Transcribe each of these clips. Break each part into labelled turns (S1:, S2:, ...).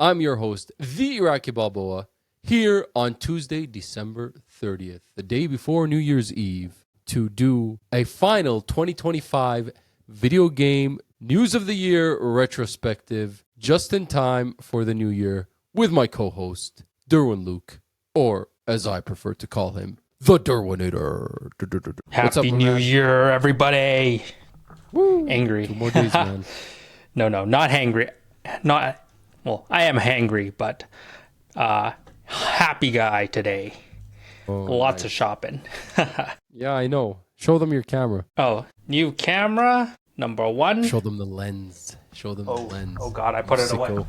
S1: I'm your host, the Iraqi Balboa, here on Tuesday, December 30th, the day before New Year's Eve, to do a final 2025 video game news of the year retrospective, just in time for the new year, with my co-host, Durwin Luke, or as I prefer to call him, the Durwinator. What's up,
S2: Happy New Year, everybody.
S1: Woo.
S2: Angry.
S1: 2 more days, man.
S2: No, not hangry. I am hangry, but happy guy today. Lots of shopping.
S1: Yeah, I know. Show them your camera.
S2: Oh, new camera, number 1.
S1: Show them the lens. Show them the lens.
S2: Oh God, I put it away.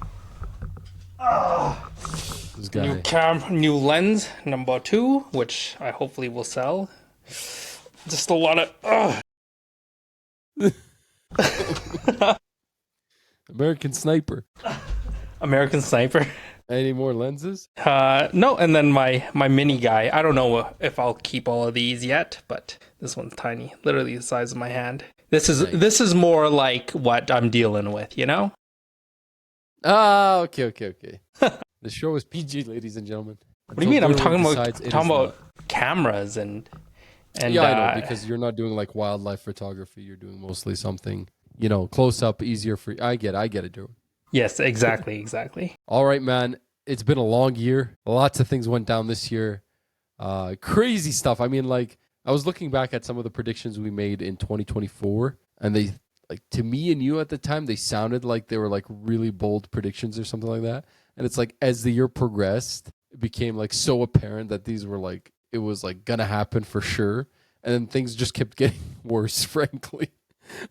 S1: This guy.
S2: New lens, number 2, which I hopefully will sell. Just a lot of...
S1: American Sniper.
S2: American Sniper.
S1: Any more lenses?
S2: No, and then my mini guy. I don't know if I'll keep all of these yet, but this one's tiny, literally the size of my hand. This is more like what I'm dealing with, you know?
S1: Ah, okay. The show is PG, ladies and gentlemen.
S2: What do you mean? I'm talking about cameras and
S1: yeah, I know, because you're not doing like wildlife photography. You're doing mostly something, close up, easier for you. I get it, Drew.
S2: Yes, exactly.
S1: All right, man. It's been a long year. Lots of things went down this year. Crazy stuff. I mean, like, I was looking back at some of the predictions we made in 2024, and they, like, to me and you at the time, they sounded like they were like really bold predictions or something like that. And it's like, as the year progressed, it became like so apparent that these were like, it was like gonna happen for sure. And then things just kept getting worse, frankly.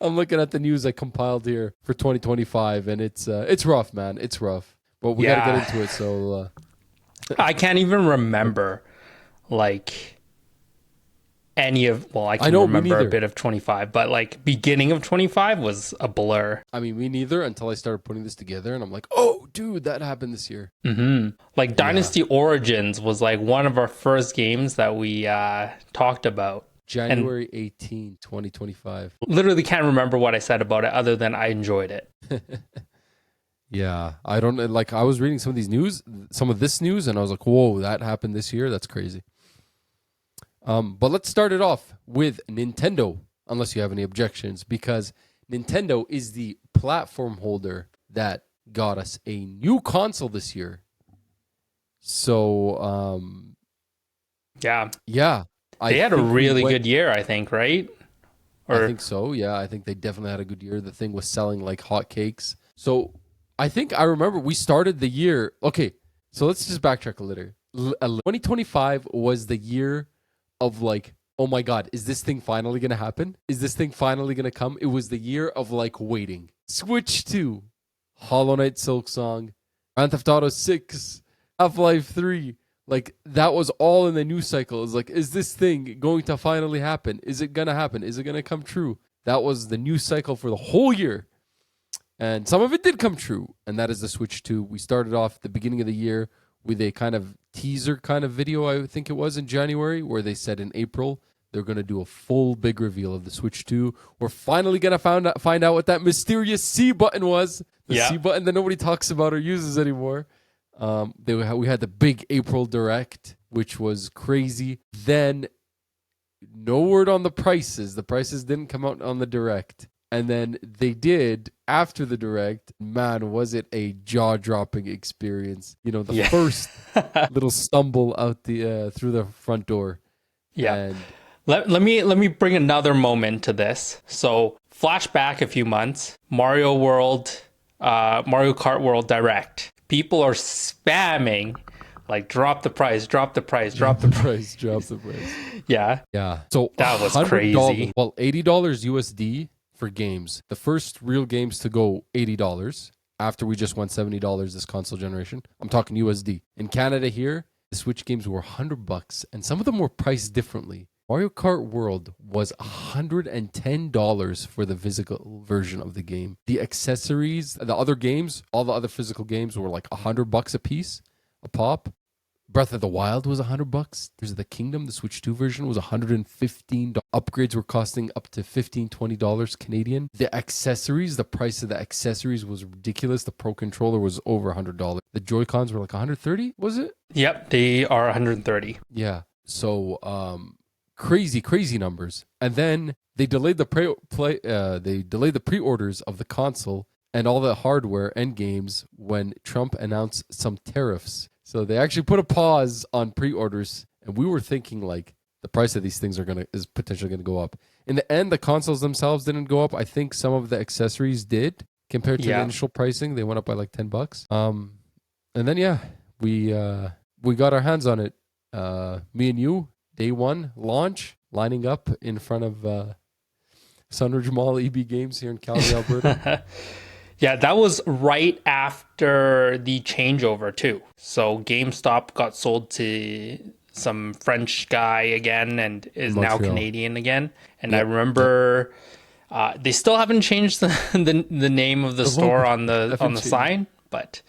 S1: I'm looking at the news I compiled here for 2025, and it's rough, man. It's rough. But we got to get into it. So
S2: I can't even remember like any of, I can remember a bit of 25, but like beginning of 25 was a blur.
S1: I mean, me neither, until I started putting this together, and I'm like, oh, dude, that happened this year.
S2: Mm-hmm. Like Dynasty Origins was like one of our first games that we talked about.
S1: January 18, 2025.
S2: Literally can't remember what I said about it other than I enjoyed it.
S1: Yeah, I don't, like, I was reading some of this news, and I was like, whoa, that happened this year? That's crazy. But let's start it off with Nintendo, unless you have any objections, because Nintendo is the platform holder that got us a new console this year. So, yeah.
S2: They had a really good year, I think, right?
S1: I think so, yeah. I think they definitely had a good year. The thing was selling like hotcakes. So I think I remember we started the year. Okay, so let's just backtrack a little. 2025 was the year of like, oh my God, is this thing finally going to happen? Is this thing finally going to come? It was the year of like waiting. Switch 2, Hollow Knight Silksong, Grand Theft Auto 6, Half-Life 3. Like, that was all in the news cycle. It's like, is this thing going to finally happen? Is it going to happen? Is it going to come true? That was the news cycle for the whole year. And some of it did come true. And that is the Switch 2. We started off the beginning of the year with a kind of teaser kind of video, I think it was in January, where they said in April they're going to do a full big reveal of the Switch 2. We're finally going to find out what that mysterious C button was. The C button that nobody talks about or uses anymore. We had the big April Direct, which was crazy. Then no word on the prices. The prices didn't come out on the Direct. And then they did after the Direct. Man, was it a jaw-dropping experience. The first little stumble out the through the front door.
S2: Yeah.
S1: And
S2: let me bring another moment to this. So, flashback a few months. Mario Kart World Direct. People are spamming, like, drop the price. Yeah.
S1: So
S2: that was crazy.
S1: Well, $80 USD for games. The first real games to go $80 after we just went $70 this console generation. I'm talking USD. In Canada here, the Switch games were $100, and some of them were priced differently. Mario Kart World was $110 for the physical version of the game. The accessories, the other games, all the other physical games were like $100 a piece, a pop. Breath of the Wild was $100. Tears of the Kingdom, the Switch 2 version, was $115. Upgrades were costing up to $15-20 Canadian. The accessories, the price of the accessories was ridiculous. The Pro Controller was over $100. The Joy-Cons were like $130, was it?
S2: Yep, they are 130.
S1: Yeah. So crazy numbers. And then they delayed the pre-orders of the console and all the hardware and games when Trump announced some tariffs. So they actually put a pause on pre-orders, and we were thinking like the price of these things is potentially gonna go up. In the end, the consoles themselves didn't go up. I think some of the accessories did compared to the initial pricing. They went up by like $10. And then we got our hands on it. Me and you, day one launch, lining up in front of Sunridge Mall EB Games here in Calgary, Alberta.
S2: Yeah, that was right after the changeover too. So GameStop got sold to some French guy again and is now Canadian again. And I remember they still haven't changed the name of the store on the sign, but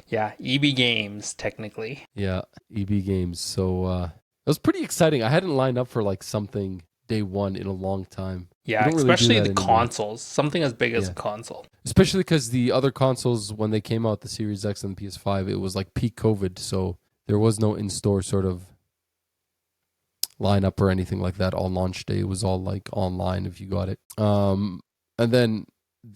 S2: yeah, EB Games technically.
S1: Yeah, EB Games. So it was pretty exciting. I hadn't lined up for like something day one in a long time.
S2: Yeah, especially the consoles, something as big as a console.
S1: Especially because the other consoles, when they came out, the Series X and the PS5, it was like peak COVID, so there was no in-store sort of lineup or anything like that on launch day. It was all like online if you got it. And then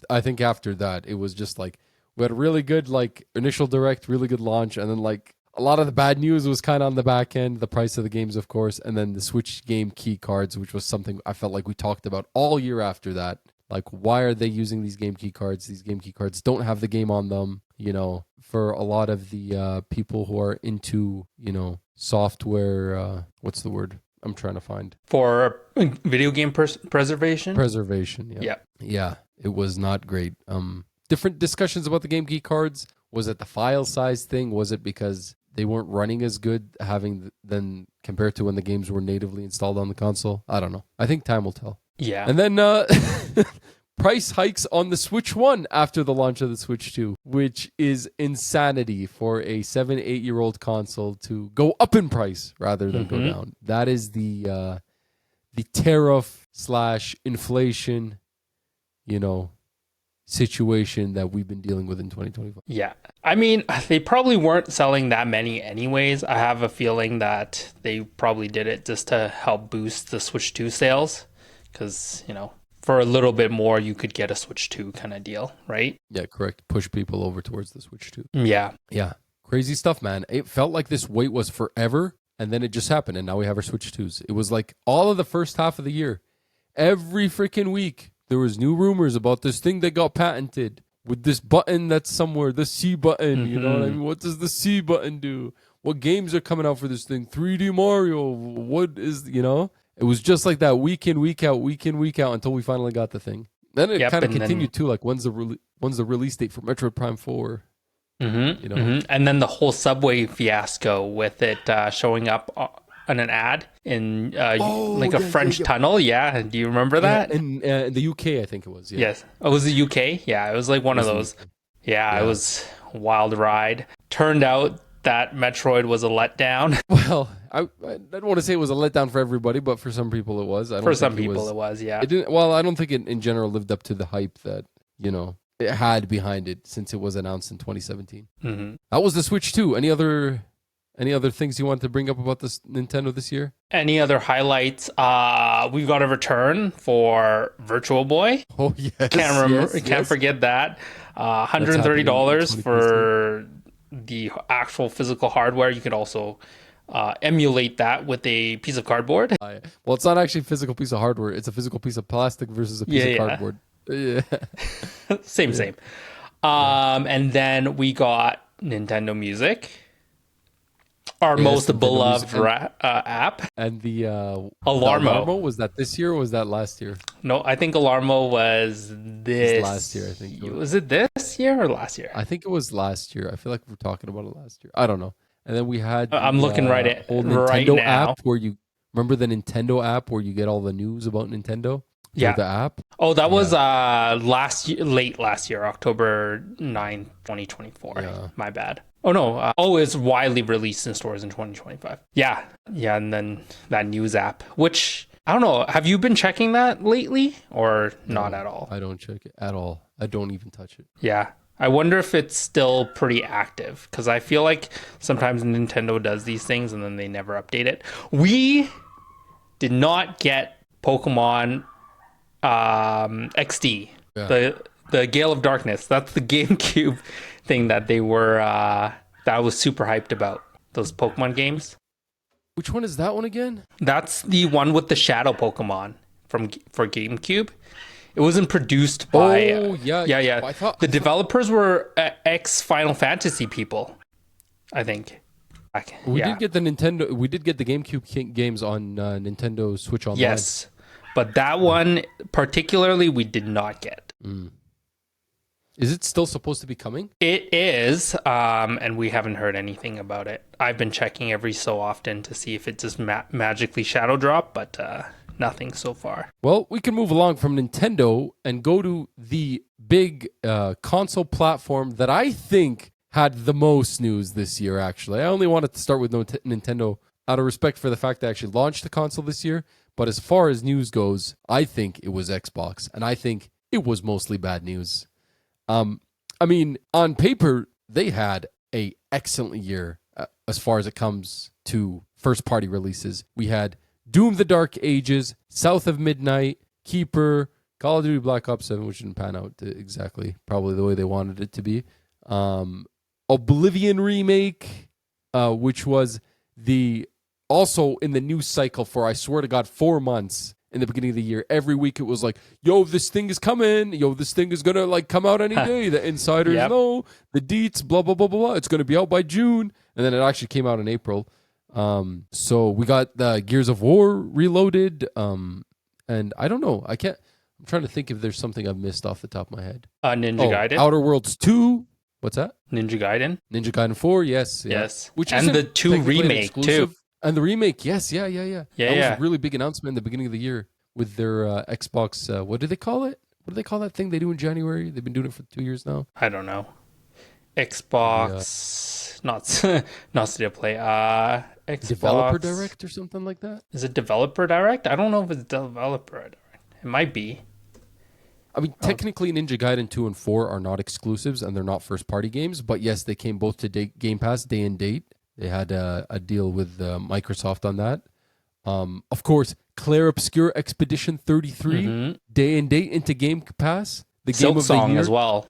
S1: I think after that, it was just like we had a really good like initial direct, really good launch, and then like a lot of the bad news was kind of on the back end, the price of the games, of course, and then the Switch game key cards, which was something I felt like we talked about all year after that. Like, why are they using these game key cards? These game key cards don't have the game on them. You know, for a lot of the people who are into, you know, software, what's the word I'm trying to find?
S2: For video game preservation?
S1: Preservation, yeah.
S2: Yeah.
S1: Yeah, it was not great. Different discussions about the game key cards. Was it the file size thing? Was it because they weren't running as good than compared to when the games were natively installed on the console? I don't know. I think time will tell.
S2: Yeah.
S1: And then price hikes on the Switch 1 after the launch of the Switch 2, which is insanity for a 7-8-year-old console to go up in price rather than go down. That is the tariff / inflation, you know, situation that we've been dealing with in 2025.
S2: Yeah. I mean, they probably weren't selling that many anyways. I have a feeling that they probably did it just to help boost the Switch 2 sales because, you know, for a little bit more, you could get a Switch 2 kind of deal, right?
S1: Yeah, correct. Push people over towards the Switch 2.
S2: Yeah.
S1: Yeah. Crazy stuff, man. It felt like this wait was forever, and then it just happened, and now we have our Switch 2s. It was like all of the first half of the year, every freaking week, there was new rumors about this thing that got patented with this button that's somewhere, the C button. You know what I mean? What does the C button do? What games are coming out for this thing? 3D Mario. What is, you know? It was just like that week in, week out until we finally got the thing. Then it kind of continued too. Like when's the release date for Metroid Prime 4? You know?
S2: And then the whole Subway fiasco with it showing up on an ad in a French tunnel. Yeah. Do you remember that?
S1: In the UK, I think it was. Yeah.
S2: Yes. Oh, was it UK? Yeah. It was like one of those. Yeah. It was a wild ride. Turned out that Metroid was a letdown.
S1: Well, I don't want to say it was a letdown for everybody, but for some people it was.
S2: For some people it was, yeah.
S1: It didn't, well, I don't think it in general lived up to the hype that, you know, it had behind it since it was announced in 2017. That was the Switch 2. Any other things you want to bring up about this Nintendo this year?
S2: Any other highlights? We've got a return for Virtual Boy.
S1: Oh yes,
S2: Can't forget that. $130 for the actual physical hardware. You could also emulate that with a piece of cardboard.
S1: Well, it's not actually a physical piece of hardware. It's a physical piece of plastic versus a piece of cardboard. Yeah.
S2: Same. And then we got Nintendo Music. Our most beloved app.
S1: And the
S2: Alarmo.
S1: Was that this year or was that last year?
S2: No, I think Alarmo was this.
S1: Last year, I think.
S2: Was it this year or last year?
S1: I think it was last year. I feel like we're talking about it last year. I don't know. And then we had
S2: I'm looking right
S1: Nintendo
S2: now.
S1: app where you remember the Nintendo app where you get all the news about Nintendo?
S2: Yeah.
S1: The app?
S2: Oh, that was late last year, October 9, 2024. Yeah. My bad. Oh no. It's widely released in stores in 2025. Yeah. Yeah. And then that news app, which I don't know. Have you been checking that lately or not at all?
S1: I don't check it at all. I don't even touch it.
S2: Yeah. I wonder if it's still pretty active because I feel like sometimes Nintendo does these things and then they never update it. We did not get Pokemon XD, the Gale of Darkness. That's the GameCube thing that they were that I was super hyped about. Those Pokemon games.
S1: Which one is that one again?
S2: That's the one with the shadow Pokemon for GameCube. It wasn't produced by. Yeah.
S1: I thought
S2: the developers were ex Final Fantasy people, I think.
S1: We did get the Nintendo. We did get the GameCube games on Nintendo Switch Online.
S2: Yes, but that one particularly we did not get.
S1: Is it still supposed to be coming?
S2: It is, and we haven't heard anything about it. I've been checking every so often to see if it just magically shadow drop, but nothing so far.
S1: Well, we can move along from Nintendo and go to the big console platform that I think had the most news this year, actually. I only wanted to start with Nintendo out of respect for the fact they actually launched the console this year. But as far as news goes, I think it was Xbox, and I think it was mostly bad news. I mean, on paper, they had a excellent year as far as it comes to first-party releases. We had Doom: The Dark Ages, South of Midnight, Keeper, Call of Duty Black Ops 7, which didn't pan out exactly probably the way they wanted it to be. Oblivion remake, which was also in the news cycle for, I swear to God, 4 months in the beginning of the year. Every week it was like, yo, this thing is coming. Yo, this thing is going to like come out any day. The insiders know, the deets, blah, blah, blah, blah, blah. It's going to be out by June. And then it actually came out in April. So we got the Gears of War Reloaded. And I don't know. I'm trying to think if there's something I've missed off the top of my head.
S2: Ninja Gaiden.
S1: Outer Worlds 2. What's that?
S2: Ninja Gaiden.
S1: Ninja Gaiden 4, yes. Yeah.
S2: Yes.
S1: Which
S2: and the 2 remake, too.
S1: And the remake, yes, yeah. That was a really big announcement in the beginning of the year with their Xbox. What do they call it? What do they call that thing they do in January? They've been doing it for 2 years now.
S2: I don't know. Xbox, not State of Play. Xbox
S1: Developer Direct or something like that.
S2: Is it Developer Direct? I don't know if it's Developer Direct. It might be.
S1: I mean, technically, Ninja Gaiden 2 and 4 are not exclusives and they're not first-party games. But yes, they came both to Game Pass day and date. They had a deal with Microsoft on that. Of course, Claire Obscure Expedition 33, day and date into Game Pass. The
S2: Silk
S1: game of
S2: Song
S1: the year
S2: as well.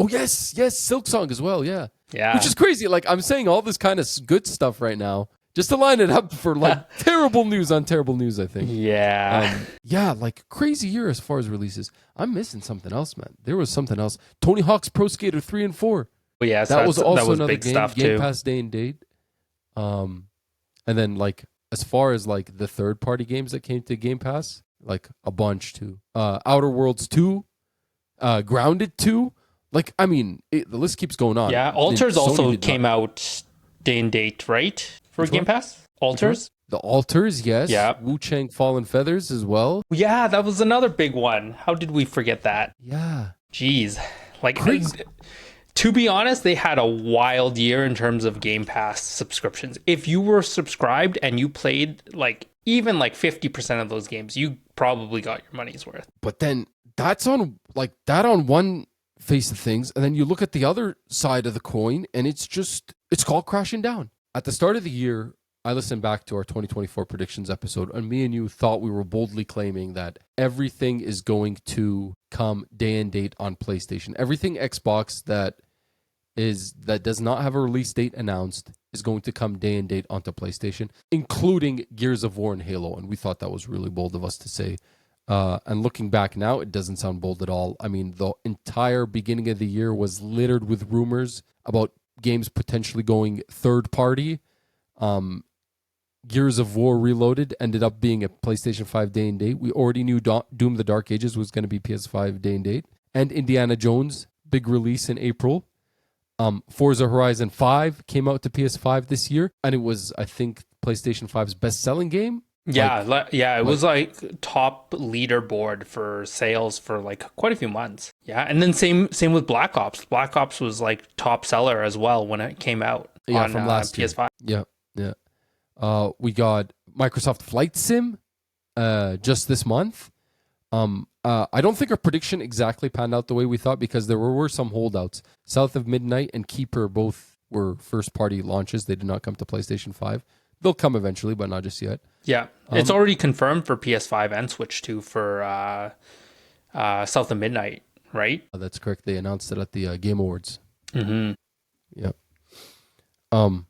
S1: Oh, yes, Silk Song as well, yeah.
S2: Yeah.
S1: Which is crazy. Like, I'm saying all this kind of good stuff right now just to line it up for, like, terrible news on terrible news, I think.
S2: Yeah.
S1: Yeah, like, crazy year as far as releases. I'm missing something else, man. There was something else. Tony Hawk's Pro Skater 3 and 4.
S2: Well, yeah,
S1: that was also another
S2: big
S1: game,
S2: stuff
S1: Game
S2: too.
S1: Pass day and date. And then, like, as far as, like, the third-party games that came to Game Pass, like, a bunch, too. Outer Worlds 2, Grounded 2. Like, I mean, the list keeps going on.
S2: Yeah, Alters also came out day and date, right? For Game Pass? Alters?
S1: The Alters, yes.
S2: Yeah.
S1: Wu-Chang Fallen Feathers as well.
S2: Yeah, that was another big one. How did we forget that?
S1: Yeah.
S2: Jeez. Like,
S1: Crazy.
S2: To be honest, they had a wild year in terms of Game Pass subscriptions. If you were subscribed and you played, like, even like 50% of those games, you probably got your money's worth.
S1: But then that's on, like, that on one face of things, and then you look at the other side of the coin and it's all crashing down. At the start of the year, I listened back to our 2024 predictions episode, and me and you thought we were boldly claiming that everything is going to come day and date on PlayStation. Everything Xbox that does not have a release date announced is going to come day and date onto PlayStation, including Gears of War and Halo, and we thought that was really bold of us to say. And looking back now, it doesn't sound bold at all. I mean, the entire beginning of the year was littered with rumors about games potentially going third party. Gears of War Reloaded ended up being a PlayStation 5 day and date. We already knew Doom: The Dark Ages was going to be PS5 day and date. And Indiana Jones, big release in April. Forza Horizon 5 came out to PS5 this year. And it was, I think, PlayStation 5's best-selling game.
S2: It was like top leaderboard for sales for like quite a few months. Yeah, and then same with Black Ops. Black Ops was like top seller as well when it came out on
S1: from last
S2: PS5.
S1: year. Yeah. We got Microsoft Flight Sim just this month. I don't think our prediction exactly panned out the way we thought because there were some holdouts. South of Midnight and Keeper both were first-party launches. They did not come to PlayStation 5. They'll come eventually, but not just yet.
S2: Yeah, it's already confirmed for PS5 and Switch 2 for South of Midnight, right?
S1: That's correct. They announced it at the Game Awards.
S2: Mm-hmm.
S1: Yep. And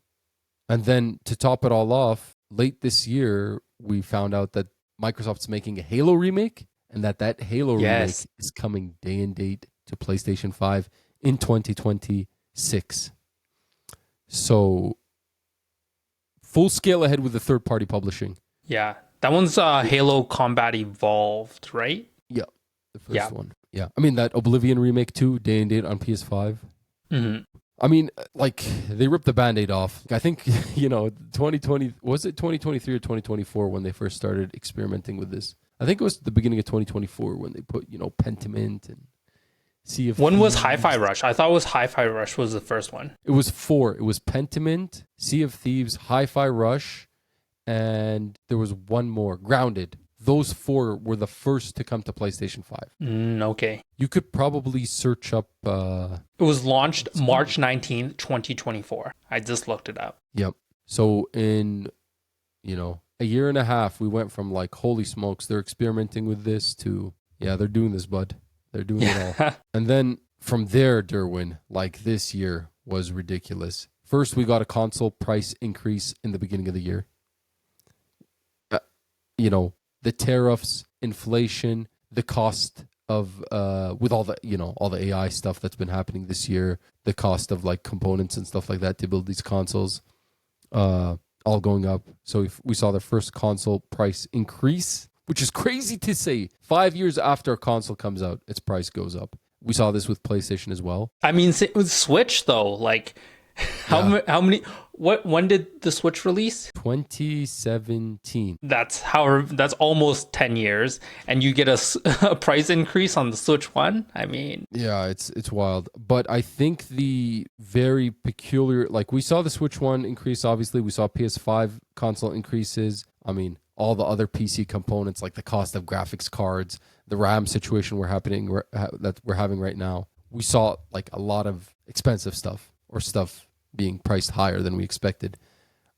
S1: then to top it all off, late this year, we found out that Microsoft's making a Halo remake, and that Halo remake is coming day and date to PlayStation 5 in 2026. So, full scale ahead with the third-party publishing.
S2: Yeah, that one's Halo Combat Evolved, right?
S1: Yeah, the first one. Yeah, I mean that Oblivion remake too, day and date on PS5.
S2: Mm-hmm.
S1: I mean, like they ripped the Band-Aid off. I think 2020 was it 2023 or 2024 when they first started experimenting with this. I think it was the beginning of 2024 when they put Pentiment and Sea of.
S2: When was Hi-Fi Rush? I thought it was Hi-Fi Rush was the first one.
S1: It was 4. It was Pentiment, Sea of Thieves, Hi-Fi Rush, and there was one more, Grounded. Those 4 were the first to come to PlayStation 5.
S2: Okay.
S1: You could probably search up.
S2: It was launched March 19th, 2024. I just looked it up.
S1: Yep. So in, a year and a half, we went from like, holy smokes, they're experimenting with this to, yeah, they're doing this, bud. They're doing it all. And then from there, Durwin, like this year was ridiculous. First, we got a console price increase in the beginning of the year. The tariffs, inflation, the cost of with all the AI stuff that's been happening this year, the cost of like components and stuff like that to build these consoles, all going up. So we saw the first console price increase, which is crazy to say. 5 years after a console comes out, its price goes up. We saw this with PlayStation as well.
S2: I mean, with Switch though, like how many? When did the Switch release?
S1: 2017.
S2: That's almost 10 years, and you get a price increase on the Switch One. I mean,
S1: yeah, it's wild. But I think the very peculiar, like we saw the Switch One increase. Obviously, we saw PS5 console increases. I mean, all the other PC components, like the cost of graphics cards, the RAM situation that we're having right now. We saw like a lot of expensive stuff or stuff being priced higher than we expected.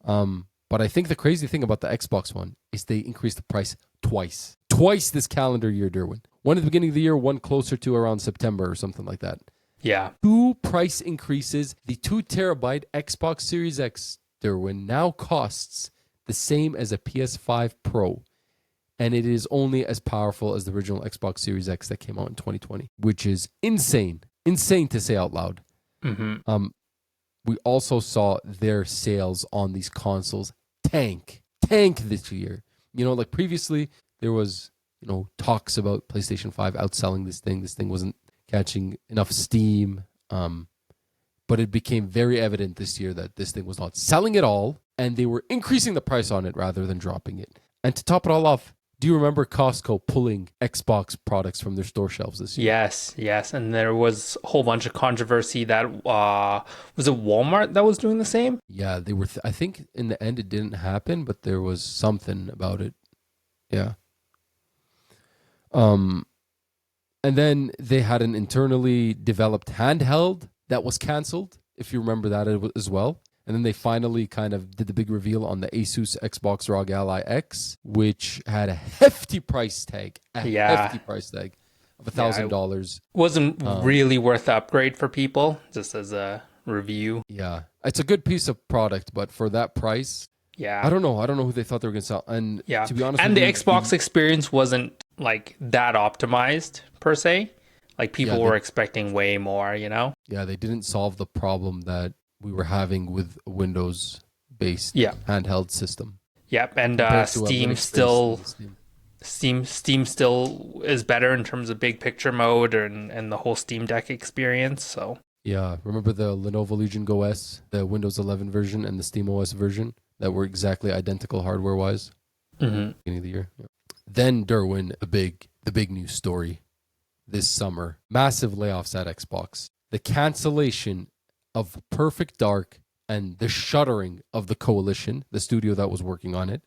S1: But I think the crazy thing about the Xbox One is they increased the price twice. Twice this calendar year, Derwin. One at the beginning of the year, one closer to around September or something like that.
S2: Yeah.
S1: 2 price increases. The 2 terabyte Xbox Series X, Derwin, now costs the same as a PS5 Pro. And it is only as powerful as the original Xbox Series X that came out in 2020, which is insane. Insane to say out loud.
S2: Mm-hmm.
S1: We also saw their sales on these consoles tank this year. Like previously there was, talks about PlayStation 5 outselling this thing. This thing wasn't catching enough steam. But it became very evident this year that this thing was not selling at all, and they were increasing the price on it rather than dropping it. And to top it all off, do you remember Costco pulling Xbox products from their store shelves this year?
S2: Yes. And there was a whole bunch of controversy that, was it Walmart that was doing the same?
S1: Yeah, they were. I think in the end it didn't happen, but there was something about it. Yeah. And then they had an internally developed handheld that was canceled, if you remember that as well. And then they finally kind of did the big reveal on the Asus Xbox ROG Ally X, which had a hefty price tag. Hefty price tag of $1,000.
S2: Wasn't really worth the upgrade for people, just as a review.
S1: Yeah. It's a good piece of product, but for that price,
S2: yeah.
S1: I don't know who they thought they were going to sell. And to be honest,
S2: and the Xbox experience wasn't like that optimized per se. Like people were expecting way more, Yeah,
S1: they didn't solve the problem that we were having with a Windows-based handheld system.
S2: Yep, and Steam still is better in terms of big picture mode and the whole Steam Deck experience. So
S1: yeah, remember the Lenovo Legion Go S, the Windows 11 version and the Steam OS version that were exactly identical hardware-wise? beginning of the year. Yeah. Then Derwin, the big news story this summer: massive layoffs at Xbox, the cancellation of Perfect Dark, and the shuttering of the Coalition, the studio that was working on it,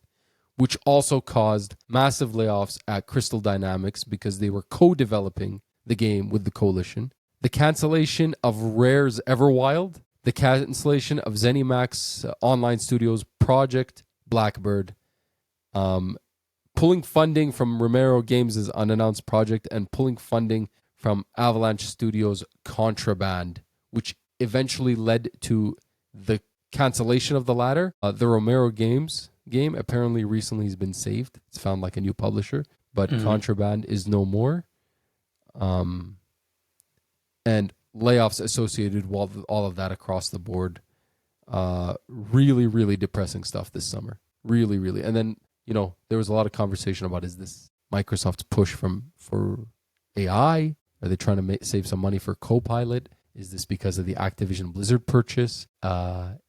S1: which also caused massive layoffs at Crystal Dynamics because they were co-developing the game with the Coalition. The cancellation of Rare's Everwild, the cancellation of ZeniMax Online Studios Project Blackbird, pulling funding from Romero Games' unannounced project, and pulling funding from Avalanche Studios' Contraband, which eventually led to the cancellation of the latter. The Romero Games game apparently recently has been saved. It's found like a new publisher, but Contraband is no more. And layoffs associated with all of that across the board. Really, really depressing stuff this summer. Really, really. And then, there was a lot of conversation about, is this Microsoft's push for AI? Are they trying to save some money for Copilot? Is this because of the Activision Blizzard purchase?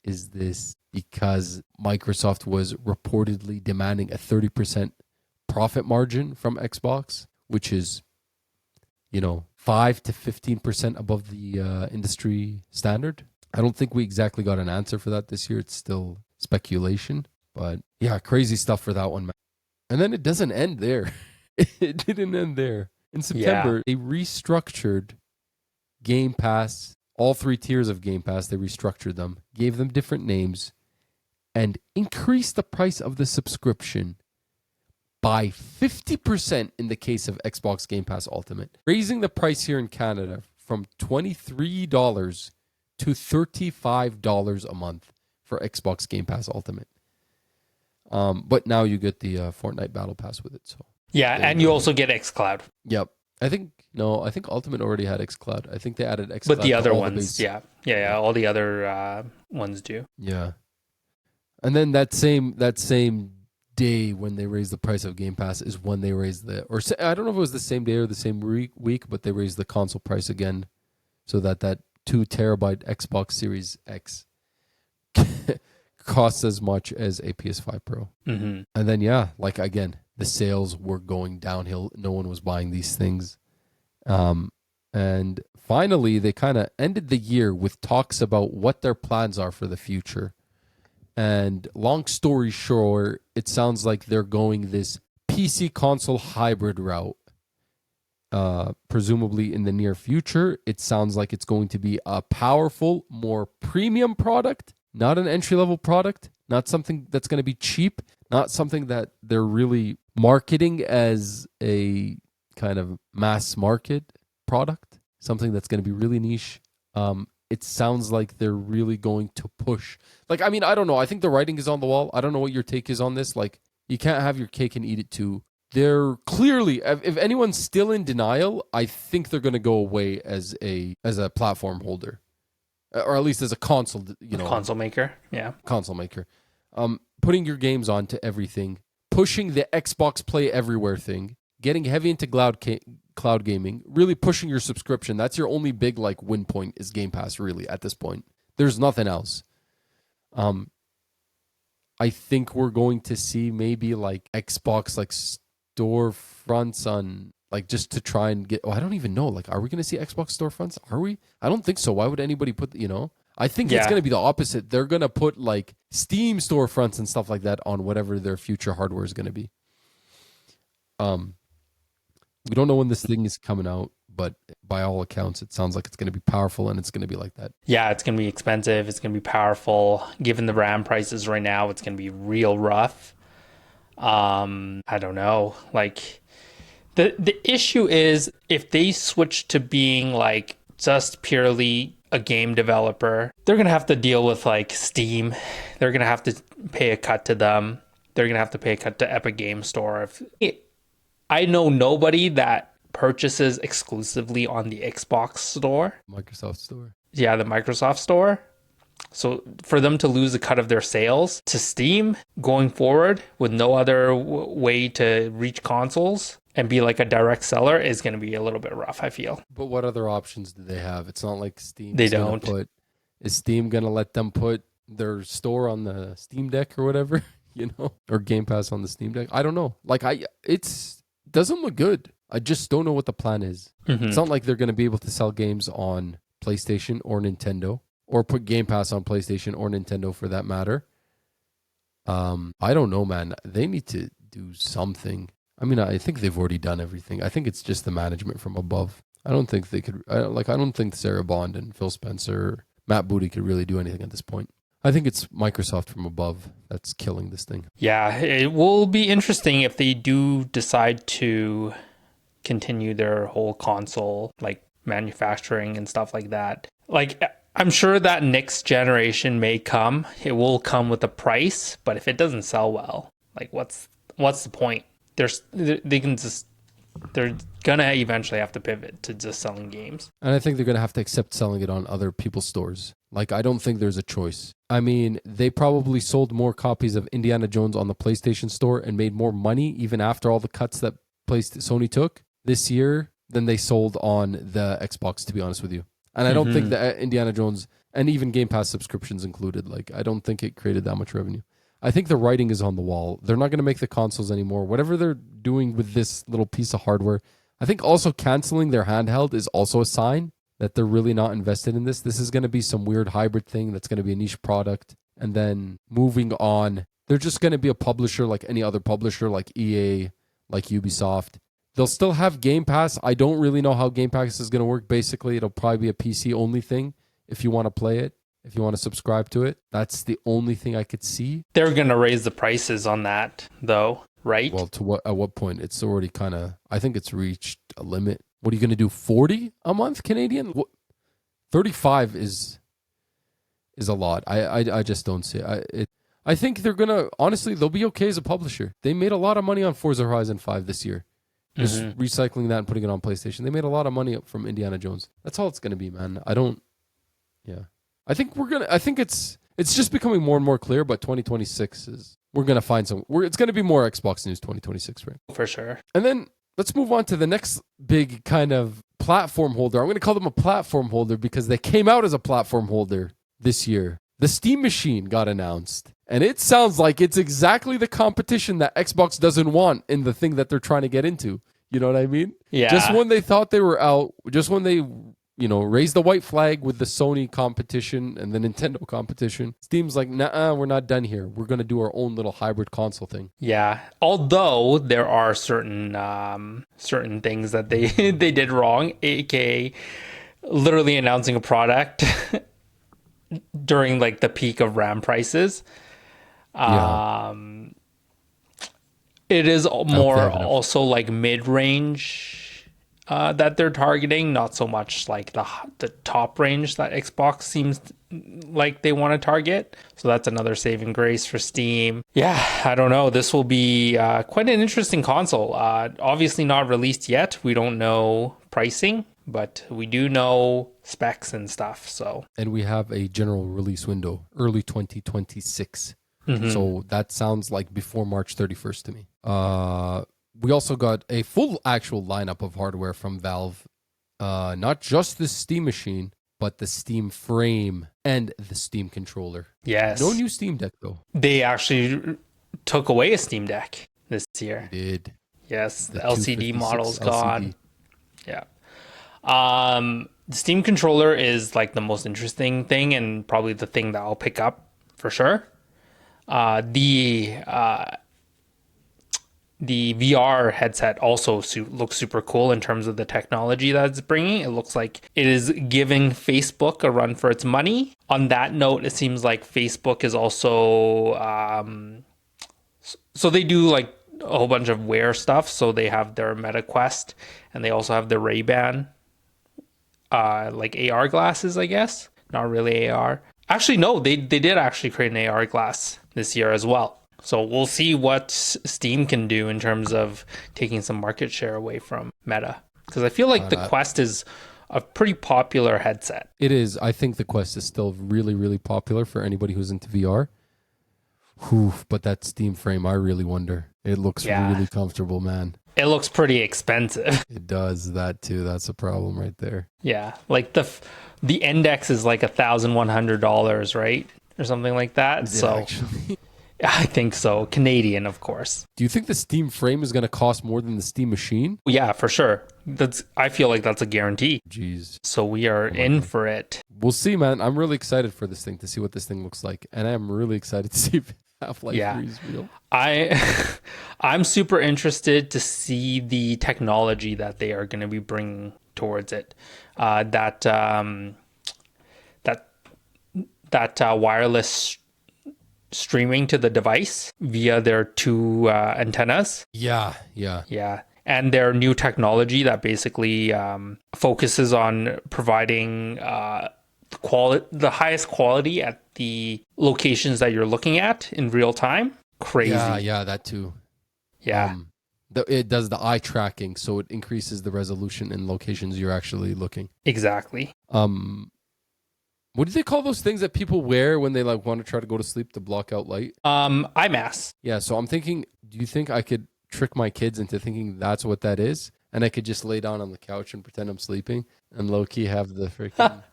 S1: Is this because Microsoft was reportedly demanding a 30% profit margin from Xbox, which is, 5 to 15% above the industry standard? I don't think we exactly got an answer for that this year. It's still speculation. But yeah, crazy stuff for that one, man. And then it doesn't end there. It didn't end there. In September, they restructured Game Pass, all 3 tiers of Game Pass. They restructured them, gave them different names, and increased the price of the subscription by 50% in the case of Xbox Game Pass Ultimate, raising the price here in Canada from $23 to $35 a month for Xbox Game Pass Ultimate. But now you get the Fortnite Battle Pass with it. So
S2: yeah, and you also get xCloud.
S1: Yep. I think Ultimate already had xCloud. I think they added xCloud.
S2: But the other ones, yeah, all the other ones do.
S1: Yeah. And then that same day when they raised the price of Game Pass is when they raised I don't know if it was the same day or the same week, but they raised the console price again, so that 2 terabyte Xbox Series X costs as much as a PS5 Pro. And then again, the sales were going downhill. No one was buying these things. And finally, they kind of ended the year with talks about what their plans are for the future. And long story short, it sounds like they're going this PC console hybrid route. Presumably in the near future, it sounds like it's going to be a powerful, more premium product, not an entry-level product, not something that's going to be cheap, not something that they're really marketing as a kind of mass market product, something that's going to be really niche. It sounds like they're really going to push. I don't know. I think the writing is on the wall. I don't know what your take is on this. You can't have your cake and eat it too. They're clearly, if anyone's still in denial, I think they're going to go away as a platform holder, or at least as a console,
S2: console maker. Yeah,
S1: console maker. Putting your games onto everything, pushing the Xbox Play Everywhere thing, getting heavy into cloud gaming, really pushing your subscription. That's your only big win point is Game Pass. Really, at this point, there's nothing else. I think we're going to see maybe Xbox storefronts on just to try and get. Oh, I don't even know. Are we going to see Xbox storefronts? Are we? I don't think so. Why would anybody put? I think it's going to be the opposite. They're going to put Steam storefronts and stuff like that on whatever their future hardware is going to be. We don't know when this thing is coming out, but by all accounts, it sounds like it's going to be powerful and it's going to be like that. Yeah,
S2: it's going to be expensive. It's going to be powerful. Given the RAM prices right now, it's going to be real rough. I don't know. The issue is if they switch to being just purely a game developer, they're going to have to deal with Steam. They're going to have to pay a cut to them. They're going to have to pay a cut to Epic Game Store. I know nobody that purchases exclusively on the Xbox Store.
S1: Microsoft Store.
S2: Yeah, the Microsoft Store. So for them to lose a cut of their sales to Steam going forward with no other way to reach consoles and be a direct seller is going to be a little bit rough, I feel.
S1: But what other options do they have? It's not like Steam.
S2: They don't.
S1: Is Steam going to let them put their store on the Steam Deck or whatever? or Game Pass on the Steam Deck. I don't know. Like it's doesn't look good. I just don't know what the plan is. It's not like they're going to be able to sell games on PlayStation or Nintendo, or put Game Pass on PlayStation or Nintendo for that matter. I don't know, man. They need to do something. I mean, I think they've already done everything. I think it's just the management from above. I don't think they could. I don't think Sarah Bond and Phil Spencer, or Matt Booty could really do anything at this point. I think it's Microsoft from above that's killing this thing.
S2: Yeah, it will be interesting if they do decide to continue their whole console like manufacturing and stuff like that. Like, I'm sure that next generation may come. It will come with a price, but if it doesn't sell well, like what's the point? They're gonna eventually have to pivot to just selling games.
S1: And I think they're gonna have to accept selling it on other people's stores. Like, I don't think there's a choice. I mean, they probably sold more copies of Indiana Jones on the PlayStation Store and made more money even after all the cuts that Sony took this year than they sold on the Xbox, to be honest with you. And I don't think that Indiana Jones, and even Game Pass subscriptions included, like, I don't think it created that much revenue. I think the writing is on the wall. They're not going to make the consoles anymore. Whatever they're doing with this little piece of hardware, I think also canceling their handheld is also a sign that they're really not invested in this. This is going to be some weird hybrid thing that's going to be a niche product. And then moving on, they're just going to be a publisher like any other publisher, like EA, like Ubisoft. They'll still have Game Pass. I don't really know how Game Pass is going to work. Basically, it'll probably be a PC-only thing if you want to play it, if you want to subscribe to it. That's the only thing I could see.
S2: They're going to raise the prices on that, though, right?
S1: Well, at what point? It's already kind of, I think it's reached a limit. What are you going to do, 40 a month Canadian? 35 is a lot. I just don't see it. I think they're going to, honestly, they'll be okay as a publisher. They made a lot of money on Forza Horizon 5 this year. Just recycling that and putting it on PlayStation. They made a lot of money from Indiana Jones. That's all it's going to be, man. I think it's just becoming more and more clear, but 2026 we're going to find it's going to be more Xbox news 2026, right?
S2: For sure.
S1: And then let's move on to the next big kind of platform holder. I'm going to call them a platform holder because they came out as a platform holder this year. The Steam Machine got announced. And it sounds like it's exactly the competition that Xbox doesn't want in the thing that they're trying to get into. You know what I mean?
S2: Yeah.
S1: Just when they thought they were out, just when they, raised the white flag with the Sony competition and the Nintendo competition, Steam's like, nah, we're not done here. We're going to do our own little hybrid console thing.
S2: Yeah. Although there are certain things that they they did wrong, aka literally announcing a product during like the peak of RAM prices. It is more also like mid-range that they're targeting, not so much like the top range that Xbox seems like they want to target. So that's another saving grace for Steam. Yeah, I don't know. This will be quite an interesting console. Obviously not released yet. We don't know pricing, but we do know specs and stuff.
S1: And we have a general release window, early 2026. So that sounds like before March 31st to me. We also got a full actual lineup of hardware from Valve. Not just the Steam Machine, but the Steam Frame and the Steam Controller.
S2: Yes.
S1: No new Steam Deck, though.
S2: They actually took away a Steam Deck this year.
S1: They did.
S2: Yes, the LCD model's gone. Yeah. The Steam Controller is like the most interesting thing and probably the thing that I'll pick up for sure. The VR headset also looks super cool in terms of the technology that it's bringing. It looks like it is giving Facebook a run for its money. On that note, it seems like Facebook is also so they do like a whole bunch of wear stuff. So they have their Meta Quest and they also have the Ray-Ban like AR glasses, I guess. Not really AR. Actually, no, they did actually create an AR glass this year as well. So we'll see what Steam can do in terms of taking some market share away from Meta. Because I feel like the Quest is a pretty popular headset.
S1: It is. I think the Quest is still really, really popular for anybody who's into VR. But that Steam Frame, I really wonder. It looks really comfortable, man.
S2: It looks pretty expensive.
S1: It does that too. That's a problem right there.
S2: Yeah, like the index is like $1,100, right, or something like that.
S1: Yeah,
S2: so
S1: actually.
S2: I think so. Canadian, of course.
S1: Do you think the Steam frame is going to cost more than the Steam machine?
S2: Yeah, for sure. I feel like that's a guarantee.
S1: Jeez.
S2: So we are in for it.
S1: We'll see, man. I'm really excited for this thing, to see what this thing looks like. And I'm really excited to see if Half-Life 3 is real.
S2: I'm super interested to see the technology that they are going to be bringing towards it. That wireless streaming to the device via their two antennas.
S1: Yeah.
S2: And their new technology that basically focuses on providing the highest quality at the locations that you're looking at in real time. Crazy.
S1: Yeah, that too.
S2: Yeah.
S1: It does the eye tracking, so it increases the resolution in locations you're actually looking.
S2: Exactly.
S1: What do they call those things that people wear when they like want to try to go to sleep to block out light?
S2: Eye mask.
S1: Yeah, so I'm thinking, do you think I could trick my kids into thinking that's what that is? And I could just lay down on the couch and pretend I'm sleeping and low-key have the freaking...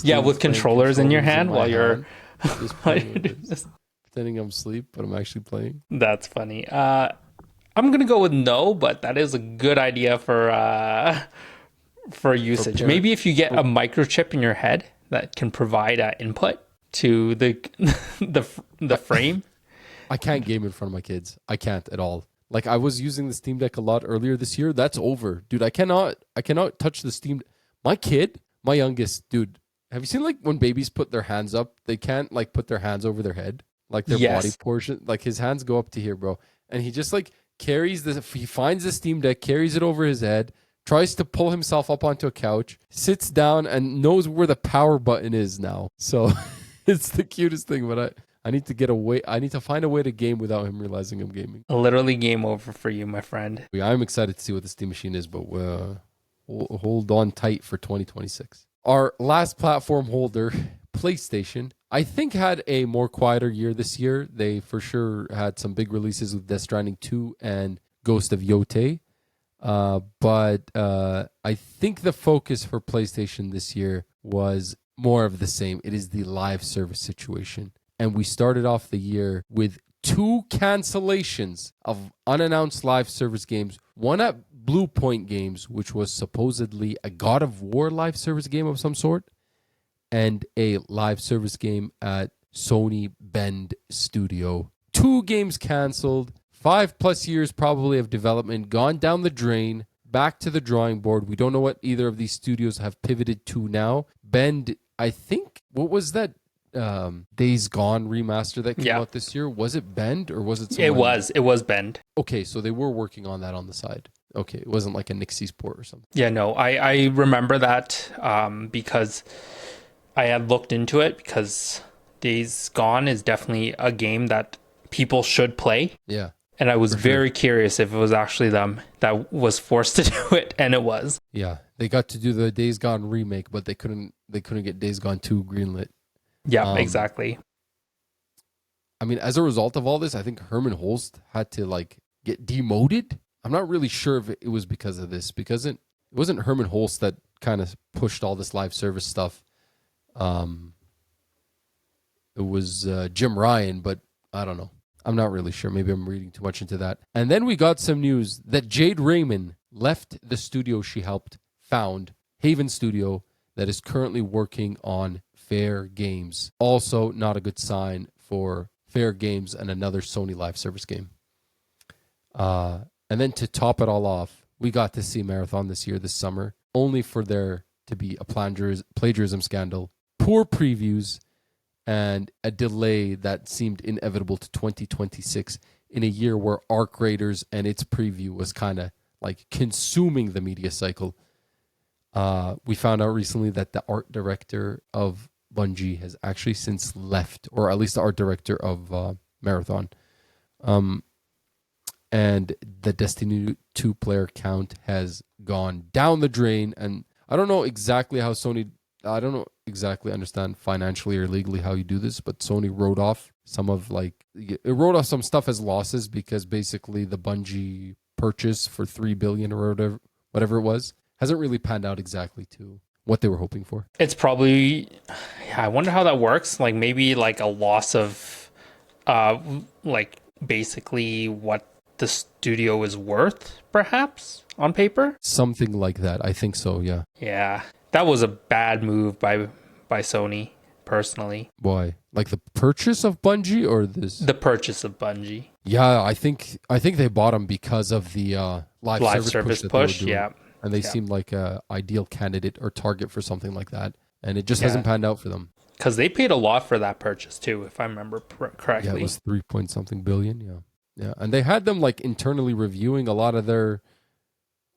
S2: Yeah, with controllers in your hand while you're...
S1: Just pretending I'm asleep, but I'm actually playing.
S2: That's funny. I'm going to go with no, but that is a good idea for usage. Maybe if you get a microchip in your head that can provide input to the frame.
S1: I can't game in front of my kids. I can't at all. Like I was using the Steam Deck a lot earlier this year. That's over, dude. I cannot touch the Steam. My kid, my youngest, dude. Have you seen like when babies put their hands up? They can't like put their hands over their head, like their body portion. Like his hands go up to here, bro. And he just like carries he finds the Steam Deck, carries it over his head, tries to pull himself up onto a couch, sits down, and knows where the power button is now. So it's the cutest thing, but I need to get away. I need to find a way to game without him realizing I'm gaming.
S2: Literally game over for you, my friend.
S1: I'm excited to see what the Steam machine is, but hold on tight for 2026. Our last platform holder, PlayStation, I think had a more quieter year this year. They for sure had some big releases with Death Stranding 2 and Ghost of Yotei. But I think the focus for PlayStation this year was more of the same. It is the live service situation. And we started off the year with 2 cancellations of unannounced live service games. One at Blue Point Games, which was supposedly a God of War live service game of some sort, and a live service game at Sony Bend Studio. 2 games canceled, 5+ years probably of development, gone down the drain, back to the drawing board. We don't know what either of these studios have pivoted to now. Bend, I think, what was that Days Gone remaster that came out this year? Was it Bend or was it someone?
S2: It was Bend.
S1: Okay, so they were working on that on the side. Okay, it wasn't like a Nixie Sport or something.
S2: Yeah, no, I remember that because I had looked into it, because Days Gone is definitely a game that people should play.
S1: Yeah.
S2: And I was very curious if it was actually them that was forced to do it, and it was.
S1: Yeah, they got to do the Days Gone remake, but they couldn't get Days Gone 2 greenlit.
S2: Yeah, exactly.
S1: I mean, as a result of all this, I think Herman Holst had to like get demoted. I'm not really sure if it was because of this, because it wasn't Herman Holst that kind of pushed all this live service stuff. It was Jim Ryan, but I don't know. I'm not really sure. Maybe I'm reading too much into that. And then we got some news that Jade Raymond left the studio she helped found, Haven Studio, that is currently working on Fair Games. Also, not a good sign for Fair Games and another Sony live service game. And then to top it all off, we got to see Marathon this summer, only for there to be a plagiarism scandal, poor previews, and a delay that seemed inevitable to 2026 in a year where Arc Raiders and its preview was kind of like consuming the media cycle. We found out recently that the art director of Bungie has actually since left, or at least the art director of Marathon. And the Destiny 2 player count has gone down the drain. And I don't know exactly how I don't understand financially or legally how you do this, but Sony wrote off some stuff as losses because basically the Bungie purchase for $3 billion or whatever it was hasn't really panned out exactly to what they were hoping for.
S2: It's probably, I wonder how that works. Like maybe like a loss of, like basically what the studio is worth, perhaps on paper.
S1: Something like that. I think so. Yeah.
S2: Yeah, that was a bad move by Sony personally.
S1: Why? Like the purchase of Bungie or this?
S2: The purchase of Bungie.
S1: Yeah, I think they bought them because of the live service push that they were doing.
S2: Yeah.
S1: And they
S2: Yeah.
S1: seemed like a ideal candidate or target for something like that. And it just
S2: Yeah.
S1: hasn't panned out for them.
S2: Because they paid a lot for that purchase too, if I remember correctly.
S1: Yeah, it was 3 point something billion. Yeah. Yeah. And they had them like internally reviewing a lot of their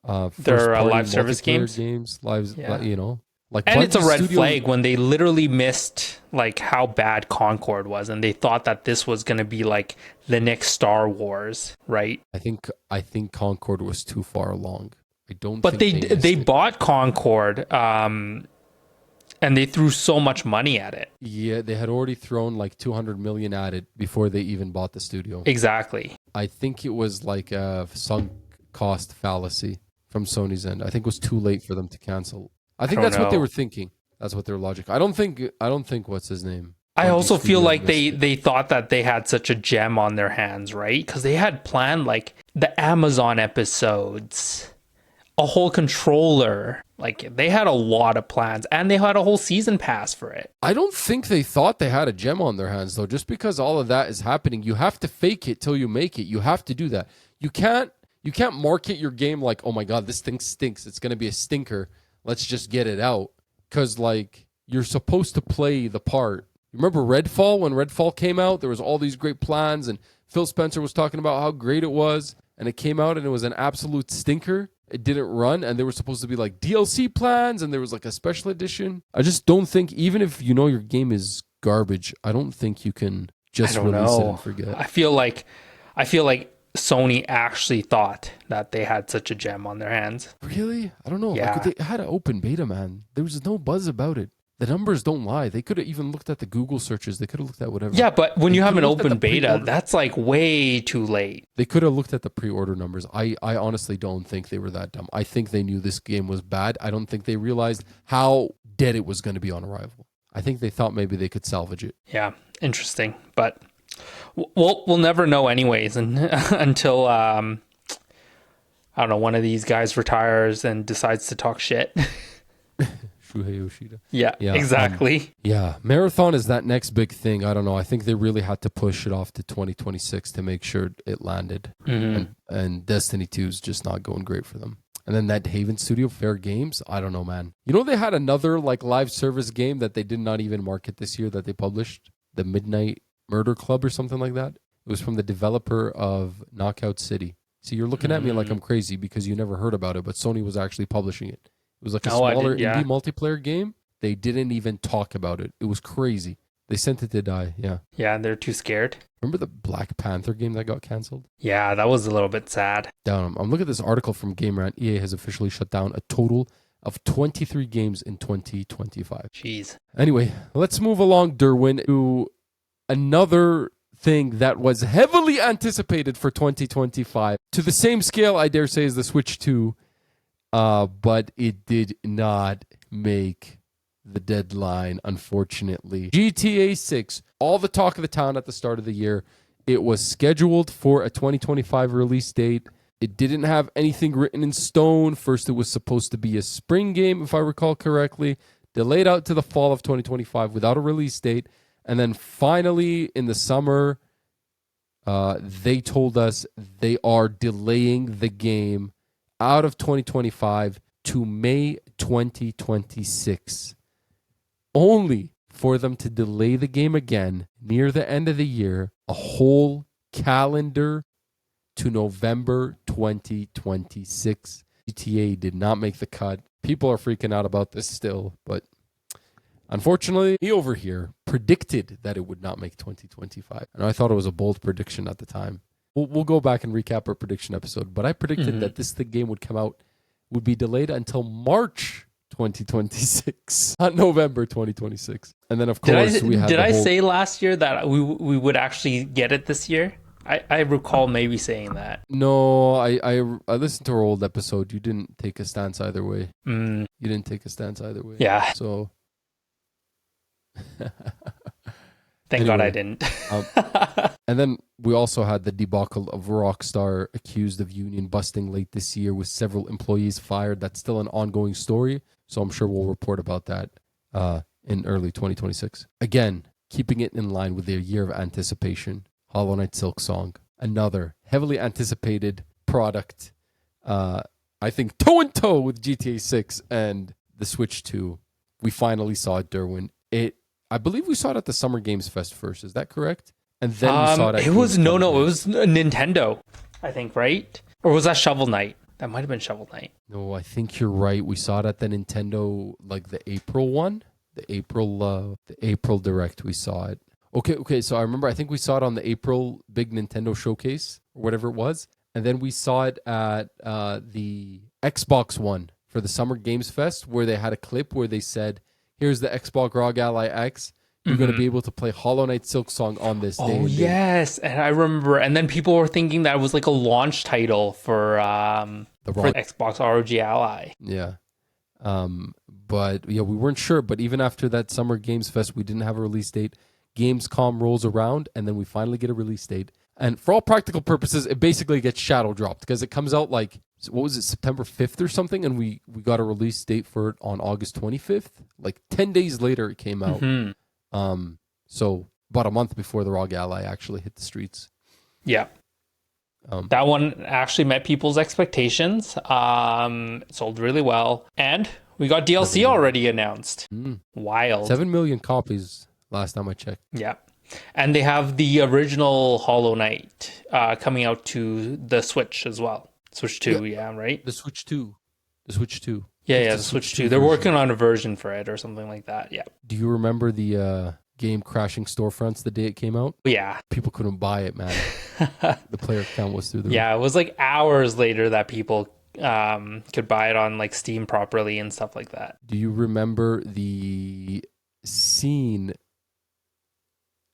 S1: first-party
S2: live service
S1: games,
S2: Yeah.
S1: you know. Like
S2: And it's a
S1: Bungie
S2: red
S1: Studios-
S2: flag when they literally missed like how bad Concord was, and they thought that this was going to be like the next Star Wars, right?
S1: I think Concord was too far along. I don't
S2: But
S1: think
S2: they
S1: missed it.
S2: bought Concord, and they threw so much money at it.
S1: Yeah, they had already thrown like 200 million at it before they even bought the studio.
S2: Exactly.
S1: I think it was like a sunk cost fallacy from Sony's end. I think it was too late for them to cancel. I think
S2: don't
S1: that's what they
S2: know.
S1: were thinking. That's what their logic. I don't think what's his name.
S2: I
S1: Bungie
S2: also feel
S1: Studio
S2: like
S1: missed
S2: they
S1: it.
S2: they thought that they had such a gem on their hands, right? Because they had planned like the Amazon episodes, a whole controller. Like they had a lot of plans, and they had a whole season pass for it.
S1: I don't think they thought they had a gem on their hands though. Just because all of that is happening, you have to fake it till you make it. You have to do that. You can't market your game like, "Oh my god, this thing stinks. It's going to be a stinker. Let's just get it out." Cuz like you're supposed to play the part. Remember Redfall? When Redfall came out, there was all these great plans and Phil Spencer was talking about how great it was, and it came out and it was an absolute stinker. It didn't run, and there were supposed to be like DLC plans, and there was like a special edition. I just don't think, even if you know your game is garbage, I don't think you can just
S2: I don't
S1: release it
S2: know.
S1: and forget.
S2: I feel like Sony actually thought that they had such a gem on their hands.
S1: Really? I don't know.
S2: Yeah.
S1: Like, they had an open beta, man. There was no buzz about it. The numbers don't lie. They could have even looked at the Google searches. They could have looked at whatever.
S2: Yeah, but when you have an
S1: could've looked at
S2: open
S1: the
S2: beta,
S1: pre-order.
S2: that's like way too late.
S1: They could have looked at the pre-order numbers. I honestly don't think they were that dumb. I think they knew this game was bad. I don't think they realized how dead it was going to be on arrival. I think they thought maybe they could salvage it.
S2: Yeah, interesting. But we'll never know anyways until I don't know, one of these guys retires and decides to talk shit.
S1: Shuhei Yoshida.
S2: Yeah, exactly.
S1: Yeah, Marathon is that next big thing. I don't know. I think they really had to push it off to 2026 to make sure it landed. And Destiny 2 is just not going great for them. And then that Haven Studio, Fair Games, I don't know, man. You know, they had another like live service game that they did not even market this year that they published, the Midnight Murder Club or something like that. It was from the developer of Knockout City. See, you're looking at me like I'm crazy because you never heard about it, but Sony was actually publishing it. It was like a smaller indie multiplayer game. They didn't even talk about it. It was crazy. They sent it to die. Yeah.
S2: Yeah, they're too scared.
S1: Remember the Black Panther game that got canceled?
S2: Yeah, that was a little bit sad.
S1: Down. I'm looking at this article from Game Rant. EA has officially shut down a total of 23 games in 2025.
S2: Jeez.
S1: Anyway, let's move along, Durwin, to another thing that was heavily anticipated for 2025. To the same scale, I dare say, as the Switch 2. But it did not make the deadline, unfortunately. GTA 6, all the talk of the town at the start of the year. It was scheduled for a 2025 release date. It didn't have anything written in stone. First, it was supposed to be a spring game, if I recall correctly. Delayed out to the fall of 2025 without a release date. And then finally, in the summer, they told us they are delaying the game out of 2025 to May 2026, only for them to delay the game again near the end of the year, a whole calendar to November 2026. GTA did not make the cut. People are freaking out about this still, but unfortunately, me over here predicted that it would not make 2025. And I thought it was a bold prediction at the time. We'll go back and recap our prediction episode, but I predicted that the game would come out, would be delayed until March 2026, not November 2026. And then, of course, we had
S2: Did I
S1: the whole...
S2: say last year that we would actually get it this year? I recall maybe saying that.
S1: No, I listened to our old episode. You didn't take a stance either way. You didn't take a stance either way.
S2: Yeah.
S1: So...
S2: Thank God I
S1: Anyway,
S2: didn't.
S1: um, and then we also had the debacle of Rockstar accused of union busting late this year with several employees fired. That's still an ongoing story, so I'm sure we'll report about that in early 2026. Again, keeping it in line with their year of anticipation, Hollow Knight Silk Song, another heavily anticipated product. I think toe and toe with GTA 6 and the Switch 2. We finally saw it, Derwin. I believe we saw it at the Summer Games Fest first. Is that correct? And then we saw it at
S2: It was
S1: Gamescom
S2: no,
S1: again.
S2: it was Nintendo, I think, right? Or was that Shovel Knight? That might have been Shovel Knight.
S1: No, I think you're right. We saw it at the Nintendo, like the April one, the April Direct. We saw it. Okay. So I remember. I think we saw it on the April big Nintendo showcase or whatever it was, and then we saw it at the Xbox one for the Summer Games Fest, where they had a clip where they said, "Here's the Xbox ROG Ally X. You're going to be able to play Hollow Knight Silk Song on this day."
S2: Oh yes, and I remember. And then people were thinking that it was like a launch title for Xbox ROG Ally.
S1: Yeah. But yeah, we weren't sure. But even after that Summer Games Fest, we didn't have a release date. Gamescom rolls around, and then we finally get a release date. And for all practical purposes, it basically gets shadow dropped because it comes out like, what was it, September 5th or something? And we got a release date for it on August 25th. Like 10 days later, it came out. So about a month before the ROG Ally actually hit the streets.
S2: Yeah. That one actually met people's expectations. Sold really well. And we got DLC already announced. Wild.
S1: 7 million copies last time I checked.
S2: Yeah. And they have the original Hollow Knight coming out to the Switch as well. Switch 2, yeah right?
S1: The Switch 2. The Switch 2.
S2: Yeah, the Switch 2. They're working on a version for it or something like that, yeah.
S1: Do you remember the game crashing storefronts the day it came out?
S2: Yeah.
S1: People couldn't buy it, man. The player count was through the roof.
S2: Yeah, it was like hours later that people could buy it on like Steam properly and stuff like that.
S1: Do you remember the scene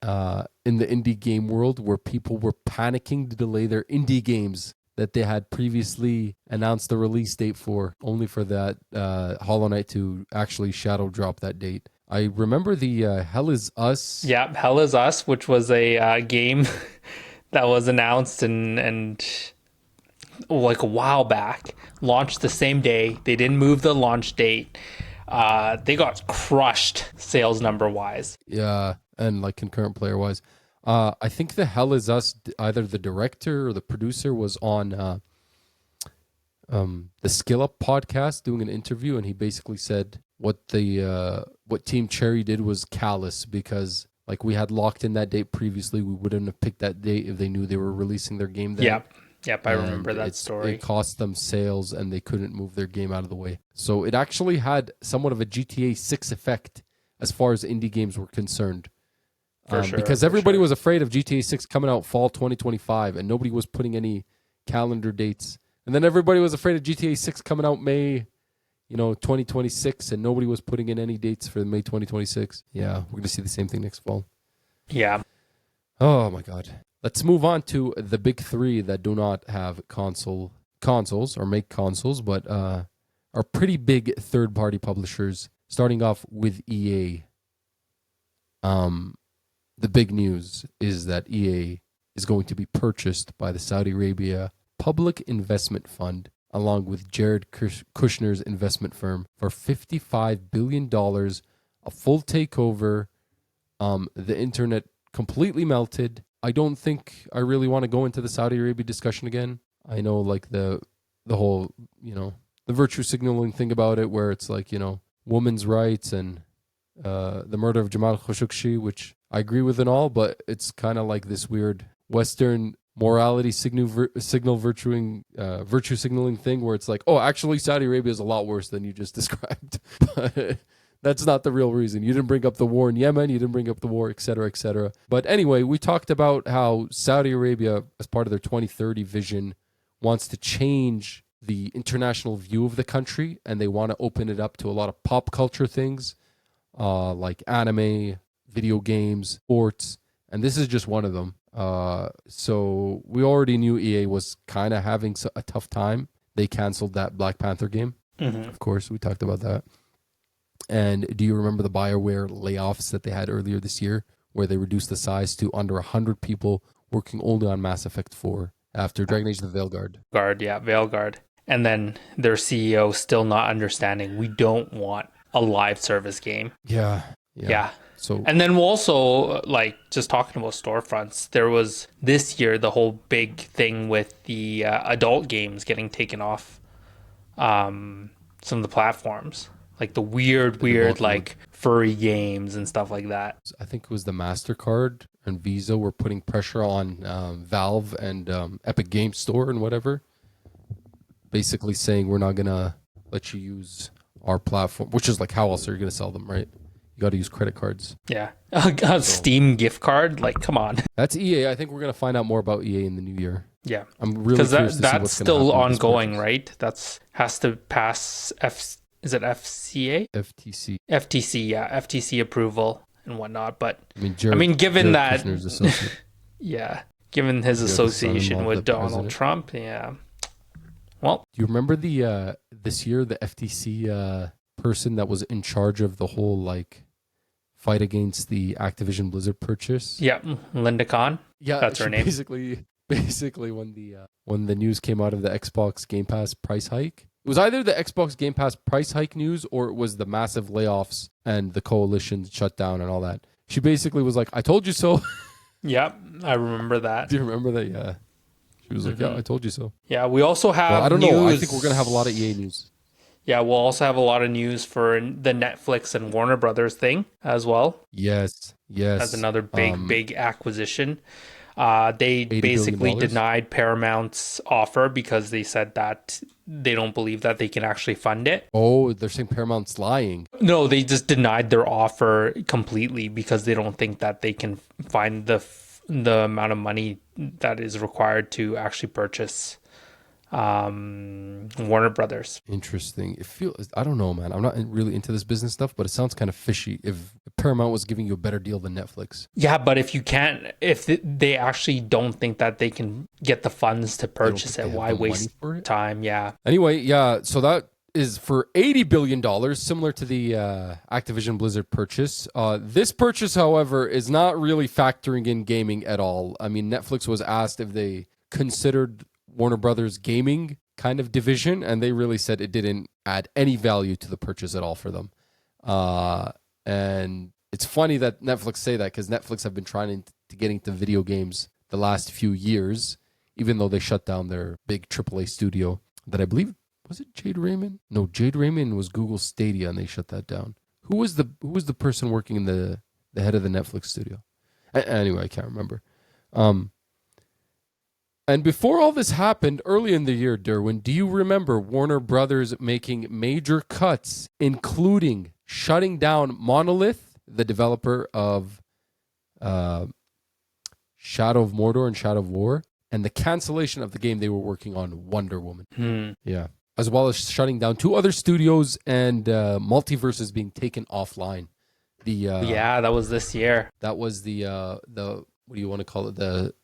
S1: in the indie game world where people were panicking to delay their indie games that they had previously announced the release date for, only for that Hollow Knight to actually shadow drop that date? I remember the Hell Is Us.
S2: Yeah, Hell Is Us, which was a game that was announced and like a while back, launched the same day. They didn't move the launch date. They got crushed sales number wise.
S1: Yeah, and like concurrent player wise. I think the Hell Is Us, either the director or the producer was on the Skill Up podcast doing an interview, and he basically said what Team Cherry did was callous, because like we had locked in that date previously. We wouldn't have picked that date if they knew they were releasing their game then.
S2: Yep, I remember that story.
S1: It cost them sales, and they couldn't move their game out of the way. So it actually had somewhat of a GTA 6 effect as far as indie games were concerned. Because everybody was afraid of GTA 6 coming out fall 2025, and nobody was putting any calendar dates. And then everybody was afraid of GTA 6 coming out May 2026, and nobody was putting in any dates for May 2026. Yeah, we're going to see the same thing next fall.
S2: Yeah.
S1: Oh, my God. Let's move on to the big three that do not have consoles or make consoles, but are pretty big third-party publishers, starting off with EA. The big news is that EA is going to be purchased by the Saudi Arabia Public Investment Fund, along with Jared Kushner's investment firm, for $55 billion, a full takeover. The internet completely melted. I don't think I really want to go into the Saudi Arabia discussion again. I know like the whole, the virtue signaling thing about it, where it's like, women's rights and the murder of Jamal Khashoggi, which I agree with and all, but it's kind of like this weird Western morality virtue signaling thing where it's like, oh, actually Saudi Arabia is a lot worse than you just described. But that's not the real reason. You didn't bring up the war in Yemen, you didn't bring up the war, et cetera, et cetera. But anyway, we talked about how Saudi Arabia, as part of their 2030 vision, wants to change the international view of the country, and they want to open it up to a lot of pop culture things, like anime, video games, sports, and this is just one of them. So we already knew EA was kind of having a tough time. They canceled that Black Panther game. Of course, we talked about that. And do you remember the BioWare layoffs that they had earlier this year, where they reduced the size to under 100 people working only on Mass Effect 4 after Dragon Age: The Veilguard.
S2: Veilguard. And then their CEO still not understanding we don't want a live service game.
S1: Yeah. So
S2: And then we'll also, like, just talking about storefronts, there was this year the whole big thing with the adult games getting taken off some of the platforms. Like the weird, like furry games and stuff like that.
S1: I think it was the MasterCard and Visa were putting pressure on Valve and Epic Games Store and whatever. Basically saying we're not going to let you use our platform, which is like, how else are you going to sell them, right? You got to use credit cards.
S2: Yeah. A Steam gift card? Like, come on.
S1: That's EA. I think we're going to find out more about EA in the new year.
S2: Yeah.
S1: I'm really curious to see what's
S2: that's still
S1: gonna happen with this
S2: ongoing,
S1: purchase.
S2: right? That's has to pass is it FCA?
S1: FTC.
S2: FTC, yeah. FTC approval and whatnot. But
S1: I mean,
S2: given
S1: Jared
S2: that
S1: Kushner's associate.
S2: yeah, given his
S1: Jared,
S2: association
S1: son-in-law of
S2: with
S1: the
S2: Donald
S1: president.
S2: Trump, yeah. Well,
S1: Do you remember the this year the FTC person that was in charge of the whole like fight against the Activision Blizzard purchase?
S2: yeah, Linda Khan.
S1: Yeah,
S2: That's her
S1: she
S2: name.
S1: Basically, when the news came out of the Xbox Game Pass price hike, it was either the Xbox Game Pass price hike news or it was the massive layoffs and the coalition shut down and all that. She basically was like, "I told you so."
S2: Yep, I remember that.
S1: Do you remember that? Yeah. She was like, "Yeah, I told you so."
S2: Yeah, we also have
S1: Well, I don't
S2: news.
S1: know. I think we're gonna have a lot of EA news.
S2: Yeah, we'll also have a lot of news for the Netflix and Warner Brothers thing as well.
S1: Yes.
S2: That's another big acquisition. They
S1: $80
S2: basically
S1: billion?
S2: denied Paramount's offer because they said that they don't believe that they can actually fund it.
S1: Oh, they're saying Paramount's lying.
S2: No, they just denied their offer completely because they don't think that they can find the amount of money that is required to actually purchase Warner Brothers.
S1: Interesting. It feels. I don't know, man. I'm not really into this business stuff, but it sounds kind of fishy. If Paramount was giving you a better deal than Netflix,
S2: Yeah, but if they actually don't think that they can get the funds to purchase
S1: think
S2: it,
S1: they have
S2: why
S1: the money
S2: waste
S1: for it?
S2: time? Yeah.
S1: Anyway, yeah. So that is for $80 billion, similar to the Activision Blizzard purchase. This purchase, however, is not really factoring in gaming at all. I mean, Netflix was asked if they considered Warner Brothers gaming kind of division, and they really said it didn't add any value to the purchase at all for them. And it's funny that Netflix say that because Netflix have been trying to get into video games the last few years, even though they shut down their big AAA studio that I believe, was it Jade Raymond? No, Jade Raymond was Google Stadia, and they shut that down. Who was the person working in the head of the Netflix studio? Anyway, I can't remember. And before all this happened, early in the year, Durwin, do you remember Warner Brothers making major cuts, including shutting down Monolith, the developer of Shadow of Mordor and Shadow of War, and the cancellation of the game they were working on, Wonder Woman. Yeah. As well as shutting down 2 other studios and multiverses being taken offline.
S2: Yeah, that was this year.
S1: That was the what do you want to call it? The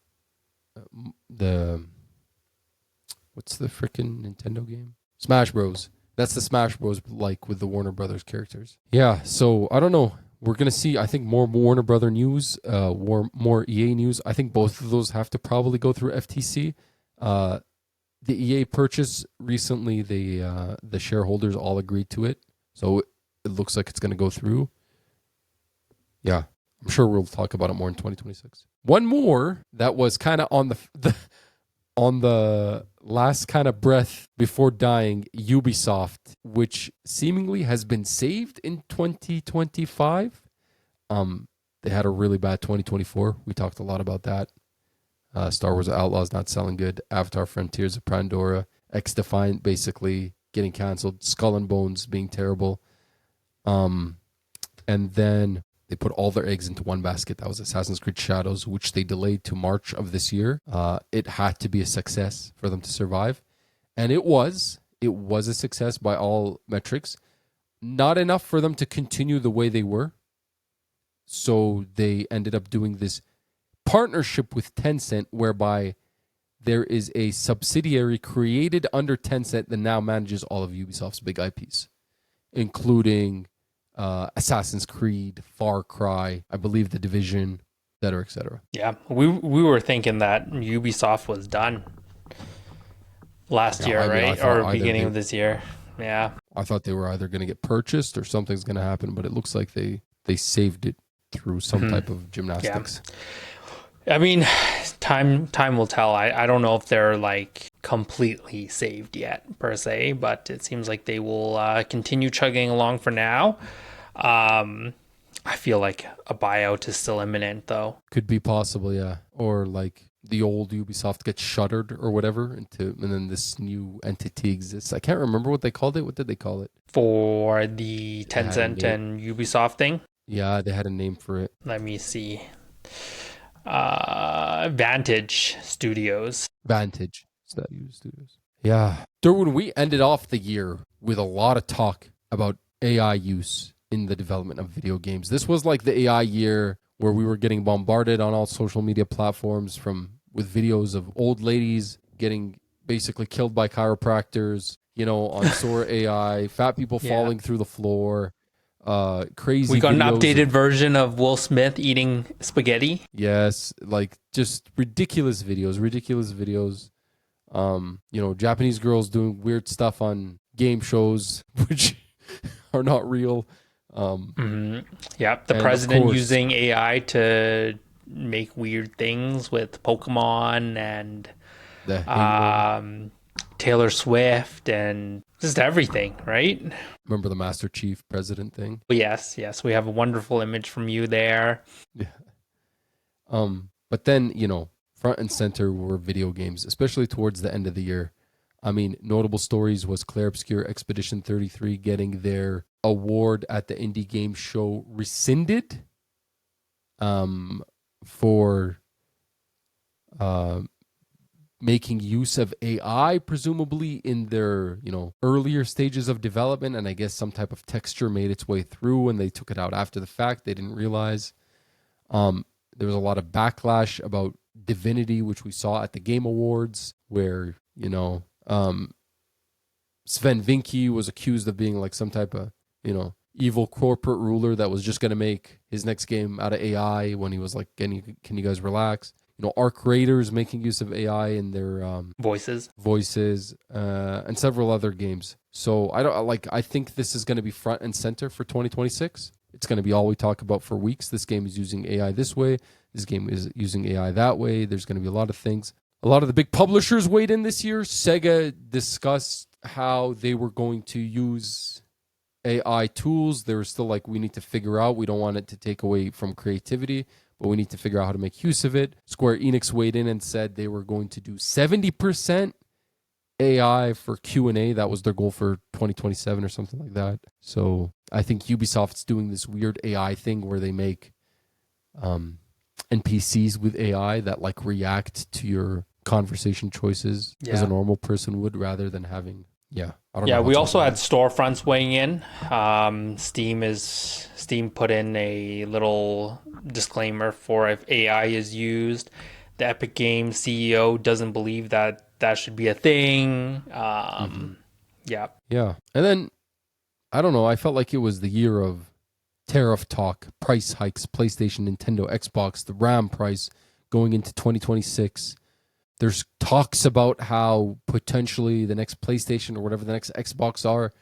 S1: what's the freaking Nintendo game? Smash Bros. That's the Smash Bros. Like with the Warner Brothers characters. Yeah, so I don't know. We're gonna see. I think more Warner Brother news, more EA news. I think both of those have to probably go through FTC. The EA purchase recently, the shareholders all agreed to it, so it looks like it's gonna go through. Yeah. I'm sure we'll talk about it more in 2026. One more that was kind of on the last kind of breath before dying, Ubisoft, which seemingly has been saved in 2025. They had a really bad 2024. We talked a lot about that. Star Wars Outlaws not selling good. Avatar Frontiers of Pandora. X-Defiant basically getting canceled. Skull and Bones being terrible. And then they put all their eggs into one basket. That was Assassin's Creed Shadows, which they delayed to March of this year. It had to be a success for them to survive. And it was. It was a success by all metrics. Not enough for them to continue the way they were. So they ended up doing this partnership with Tencent, whereby there is a subsidiary created under Tencent that now manages all of Ubisoft's big IPs, including Assassin's Creed, Far Cry, I believe The Division, et cetera, et cetera.
S2: Yeah, we were thinking that Ubisoft was done last
S1: Yeah,
S2: year,
S1: I mean, I
S2: right?
S1: thought
S2: Or
S1: either
S2: beginning of this year. Yeah.
S1: I thought they were either going to get purchased or something's going to happen, but it looks like they saved it through some type of
S2: Yeah.
S1: gymnastics.
S2: I mean, time will tell. I don't know if they're like completely saved yet per se, but it seems like they will continue chugging along for now. I feel like a buyout is still imminent though.
S1: Could be possible, yeah. Or like the old Ubisoft gets shuttered or whatever, and then this new entity exists. I can't remember what they called it. What did they call it?
S2: For the
S1: had a
S2: Tencent
S1: name.
S2: and Ubisoft thing.
S1: Yeah, they had a name for it.
S2: Let me see. Vantage Studios.
S1: Vantage. Studios. Yeah. Durwin, we ended off the year with a lot of talk about AI use in the development of video games. This was like the AI year where we were getting bombarded on all social media platforms with videos of old ladies getting basically killed by chiropractors, on Sora AI, fat people falling through the floor, crazy
S2: We got an
S1: videos
S2: updated version of Will Smith eating spaghetti.
S1: Yes, like just ridiculous videos. Japanese girls doing weird stuff on game shows, which are not real.
S2: Yeah, the
S1: and
S2: president
S1: of course-
S2: using AI to make weird things with Pokemon and
S1: The Halo.
S2: Taylor Swift and just everything, right?
S1: Remember the Master Chief president thing?
S2: But yes, we have a wonderful image from you there.
S1: Yeah. But then, front and center were video games, especially towards the end of the year. I mean, notable stories was Claire Obscure Expedition 33 getting their award at the Indie Game Show rescinded for making use of AI, presumably in their, earlier stages of development. And I guess some type of texture made its way through and they took it out after the fact. They didn't realize. There was a lot of backlash about Divinity, which we saw at the Game Awards, where, Sven Vincke was accused of being like some type of, evil corporate ruler that was just going to make his next game out of AI when he was like, can you guys relax? Our creators making use of AI in their
S2: Voices,
S1: and several other games. So I think this is going to be front and center for 2026. It's going to be all we talk about for weeks. This game is using AI this way. This game is using AI that way. There's going to be a lot of things. A lot of the big publishers weighed in this year. Sega discussed how they were going to use AI tools. They were still like, we need to figure out. We don't want it to take away from creativity, but we need to figure out how to make use of it. Square Enix weighed in and said they were going to do 70% AI for Q&A. That was their goal for 2027 or something like that. So I think Ubisoft's doing this weird AI thing where they make NPCs with AI that like react to your conversation choices as a normal person would, rather than having I don't know.
S2: we also had storefronts weighing in. Steam put in a little disclaimer for if AI is used. The Epic Games CEO doesn't believe that should be a thing. Yeah.
S1: And then I don't know, I felt like it was the year of tariff talk, price hikes, PlayStation, Nintendo, Xbox, the RAM price going into 2026. There's talks about how potentially the next PlayStation or whatever the next Xbox are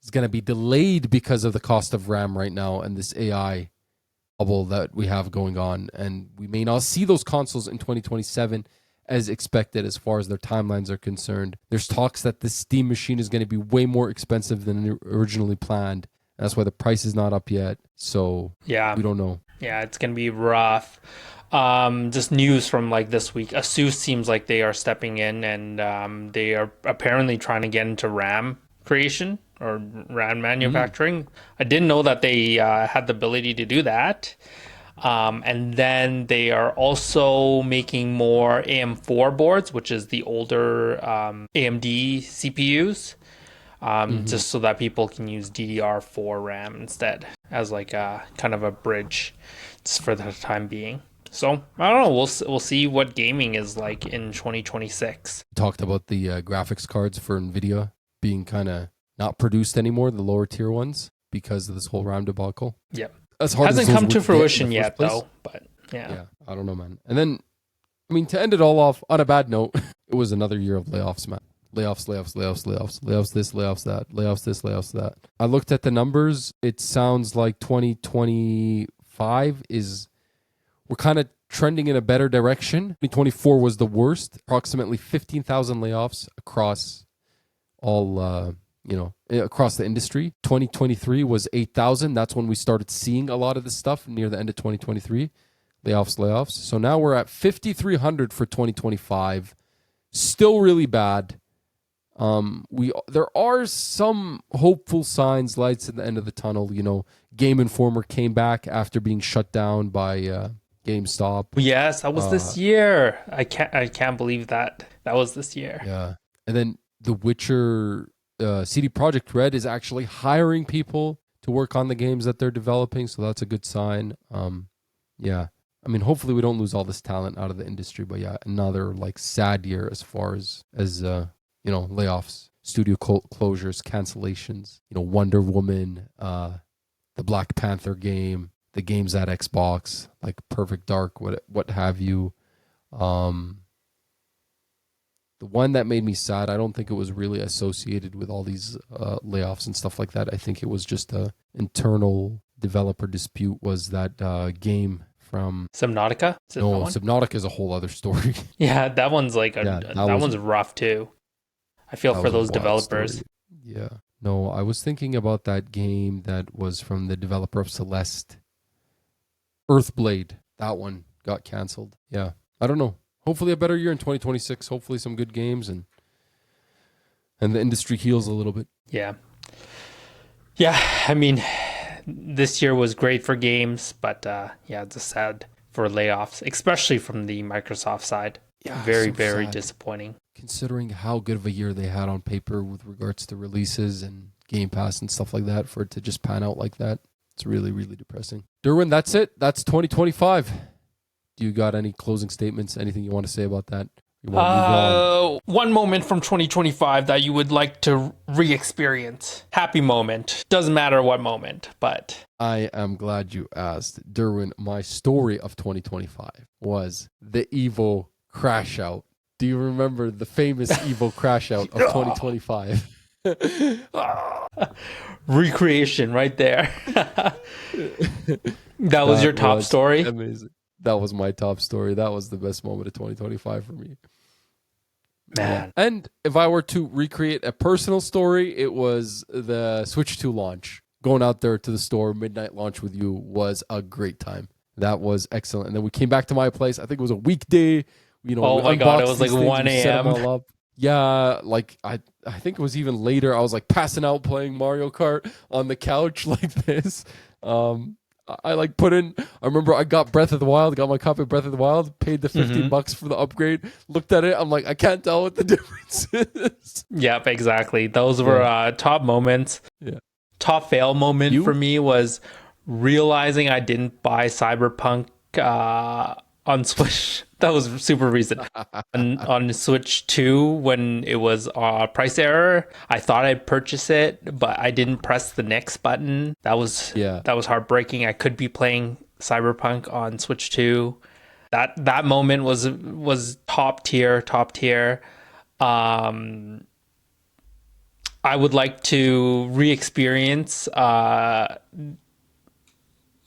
S1: is going to be delayed because of the cost of RAM right now and this AI bubble that we have going on. And we may not see those consoles in 2027 as expected as far as their timelines are concerned. There's talks that this Steam machine is going to be way more expensive than originally planned. That's why the price is not up yet. So we don't know.
S2: Yeah, it's going to be rough. Just news from like this week. Asus seems like they are stepping in and they are apparently trying to get into RAM creation or RAM manufacturing. I didn't know that they had the ability to do that. And then they are also making more AM4 boards, which is the older AMD CPUs, just so that people can use DDR4 RAM instead as like a kind of a bridge just for the time being. So I don't know. We'll see what gaming is like in 2026.
S1: Talked about the graphics cards for NVIDIA being kind of not produced anymore, the lower tier ones. because of this whole Ram debacle.
S2: Yeah.
S1: As hard as
S2: Hasn't
S1: those
S2: come
S1: were
S2: to
S1: get in
S2: fruition
S1: the
S2: yet,
S1: first place.
S2: though. But yeah.
S1: Yeah, I don't know, man. And then, I mean, to end it all off on a bad note, it was another year of layoffs, man. Layoffs, layoffs this, layoffs that, layoffs this, layoffs that. I looked at the numbers. It sounds like 2025 we're kind of trending in a better direction. 2024 was the worst. Approximately 15,000 layoffs across all, across the industry. 2023 was 8,000. That's when we started seeing a lot of this stuff near the end of 2023. Layoffs. So now we're at 5,300 for 2025. Still really bad. There are some hopeful signs, lights at the end of the tunnel. You know, Game Informer came back after being shut down by GameStop.
S2: Yes, that was this year. I can't believe that was this year.
S1: Yeah, and then The Witcher, CD Projekt Red is actually hiring people to work on the games that they're developing, so that's a good sign. Yeah, I mean, hopefully we don't lose all this talent out of the industry, but yeah, another like sad year as far as layoffs, studio closures, cancellations. You know, Wonder Woman, the Black Panther game, the games at Xbox, like Perfect Dark, what have you. The one that made me sad, I don't think it was really associated with all these layoffs and stuff like that. I think it was just a internal developer dispute. Was that game from
S2: Subnautica?
S1: No, Subnautica is a whole other story.
S2: Yeah, that one's like that one's rough too. I feel for those developers.
S1: Story. Yeah. No, I was thinking about that game that was from the developer of Celeste. Earthblade. That one got canceled. Yeah. I don't know. Hopefully a better year in 2026. Hopefully some good games and the industry heals a little bit.
S2: Yeah. Yeah, I mean, this year was great for games, but it's just sad for layoffs, especially from the Microsoft side.
S1: Yeah,
S2: very,
S1: so
S2: very
S1: sad.
S2: Disappointing.
S1: Considering how good of a year they had on paper with regards to releases and Game Pass and stuff like that, for it to just pan out like that, it's really, really depressing. Durwin, that's it. That's 2025. Do you got any closing statements? Anything you want to say about that? You want to move on?
S2: One moment from 2025 that you would like to re-experience. Happy moment. Doesn't matter what moment, but...
S1: I am glad you asked. Durwin, my story of 2025 was the Evo crash out. Do you remember the famous Evo crash out of 2025?
S2: Recreation right there. That was your top story?
S1: Amazing. That was my top story. That was the best moment of 2025 for me.
S2: Man.
S1: Yeah. And if I were to recreate a personal story, it was the Switch 2 launch. Going out there to the store, midnight launch with you was a great time. That was excellent. And then we came back to my place. I think it was a weekday.
S2: Oh my God, it was like 1 a.m.
S1: Yeah, like I think it was even later. I was like passing out playing Mario Kart on the couch like this. I like put in, I remember I got Breath of the Wild, got my copy of Breath of the Wild, paid the $15 for the upgrade, looked at it, I'm like, I can't tell what the difference is.
S2: Yep, exactly. Those were top moments.
S1: Yeah. Top
S2: fail moment for me was realizing I didn't buy Cyberpunk on Switch. That was super recent. on Switch 2, when it was price error, I thought I'd purchase it, but I didn't press the next button. That was heartbreaking. I could be playing Cyberpunk on Switch 2. That moment was top tier. I would like to re-experience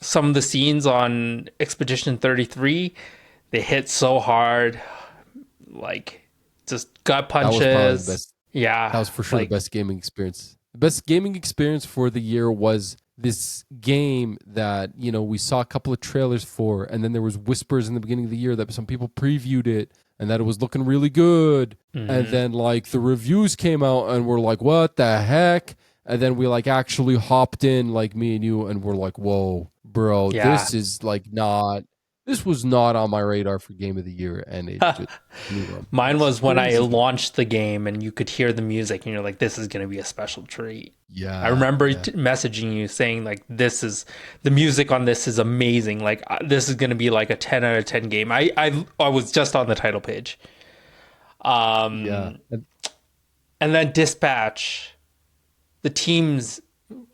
S2: some of the scenes on Expedition 33. They hit so hard, like just gut punches.
S1: That was probably the best.
S2: Yeah,
S1: that was for sure the best gaming experience. The best gaming experience for the year was this game that, you know, we saw a couple of trailers for, and then there was whispers in the beginning of the year that some people previewed it and that it was looking really good. And then like the reviews came out and we're like, what the heck? And then we like actually hopped in, like me and you, and we're like, whoa, bro, this was not on my radar for Game of the Year, and it just
S2: mine was when I launched the game and you could hear the music and you're like, this is going to be a special treat.
S1: Yeah.
S2: I remember messaging you saying like, the music on this is amazing. Like this is going to be like a 10 out of 10 game. I was just on the title page. And then Dispatch, the teams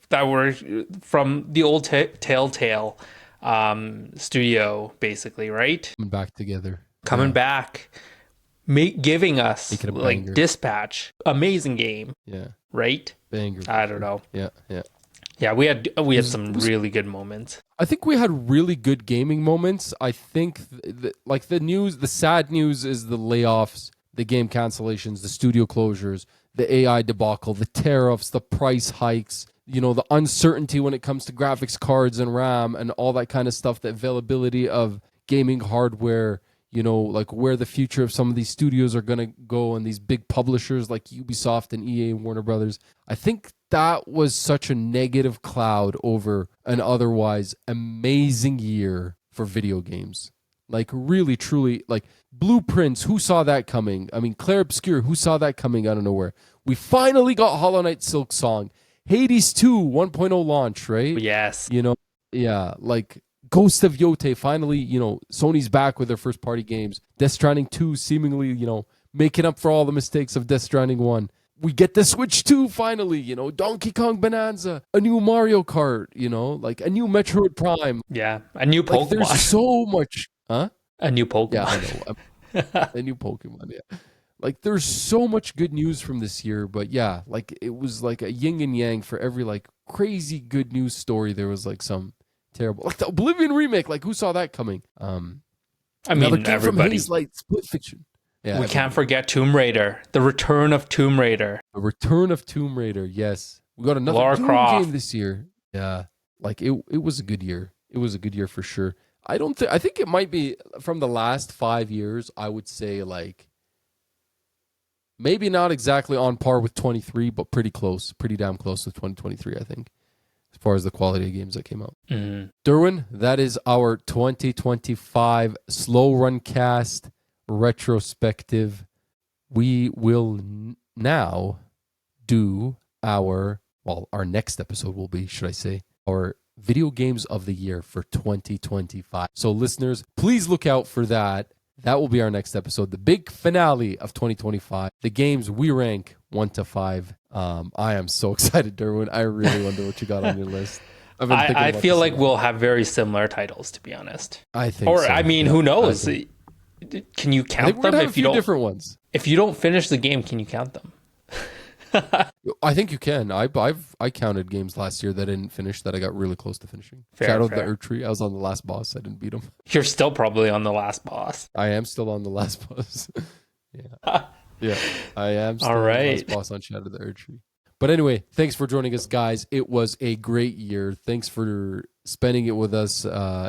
S2: that were from the old Telltale studio, basically, right?
S1: Coming back together.
S2: Coming back, giving us
S1: Making a
S2: like
S1: banger.
S2: Dispatch, amazing game,
S1: Yeah.
S2: right?
S1: Banger.
S2: I don't know.
S1: Yeah.
S2: Yeah, we had some really good moments.
S1: I think we had really good gaming moments. I think like the news, the sad news is the layoffs, the game cancellations, the studio closures, the AI debacle, the tariffs, the price hikes, the uncertainty when it comes to graphics cards and RAM and all that kind of stuff, the availability of gaming hardware, like where the future of some of these studios are going to go and these big publishers like Ubisoft and EA and Warner Brothers. I think that was such a negative cloud over an otherwise amazing year for video games. Like really, truly, like Blueprints, who saw that coming? I mean, Claire Obscure, who saw that coming out of nowhere? We finally got Hollow Knight Silk Song. Hades 2 1.0 launch, right?
S2: Yes.
S1: Yeah, like Ghost of Yote, finally, Sony's back with their first party games. Death Stranding 2 seemingly, making up for all the mistakes of Death Stranding 1. We get the Switch 2 finally, Donkey Kong Bonanza, a new Mario Kart, like a new Metroid Prime.
S2: Yeah, a new
S1: Like
S2: Pokemon.
S1: there's so much, huh?
S2: A new Pokemon.
S1: Yeah, I know. A new Pokemon, yeah. Like there's so much good news from this year, but yeah, like it was like a yin and yang for every like crazy good news story. There was like some terrible, like the Oblivion remake. Like who saw that coming?
S2: I
S1: Another
S2: mean,
S1: game from
S2: everybody.
S1: Hazelight, Split Fiction. Yeah,
S2: We can't forget Tomb Raider, the return of Tomb Raider.
S1: The Return of Tomb Raider. Yes, we got another
S2: Lara
S1: Doom
S2: Croft.
S1: game this year. Yeah, like it was a good year. It was a good year for sure. I think it might be from the last 5 years. I would say like maybe not exactly on par with 23, but pretty close, pretty damn close with 2023. I think as far as the quality of games that came out. Durwin, that is our 2025 slow run cast retrospective. We will now do our next episode will be, should I say, our video games of the year for 2025. So listeners, please look out for that. That will be our next episode, the big finale of 2025. The games we rank 1 to 5. I am so excited, Derwin. I really wonder what you got on your list.
S2: I feel like we'll have very similar titles, to be honest.
S1: I think
S2: Or
S1: so.
S2: I mean,
S1: Yeah,
S2: who knows?
S1: I
S2: Can you
S1: think
S2: count
S1: we're
S2: them
S1: gonna have
S2: if
S1: a
S2: you
S1: few
S2: don't?
S1: different ones.
S2: If you don't finish the game, can you count them?
S1: I think you can. I counted games last year that I didn't finish that I got really close to finishing.
S2: Fair,
S1: Shadow of
S2: fair.
S1: the Earth Tree. I was on the last boss. I didn't beat him.
S2: You're still probably on the last boss.
S1: I am still on the last boss. Yeah, I am still
S2: All
S1: on the
S2: right.
S1: last boss on Shadow of the Earth Tree. But anyway, thanks for joining us, guys. It was a great year. Thanks for spending it with us.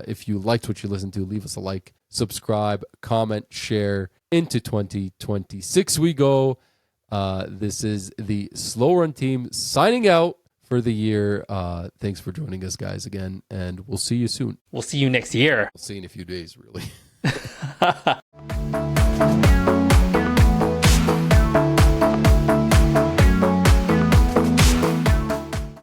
S1: If you liked what you listened to, leave us a like, subscribe, comment, share. Into 2026 we go. This is the Slow Run team signing out for the year. Thanks for joining us, guys, again, and we'll see you soon.
S2: We'll see you next year.
S1: We'll see you in a few days, really.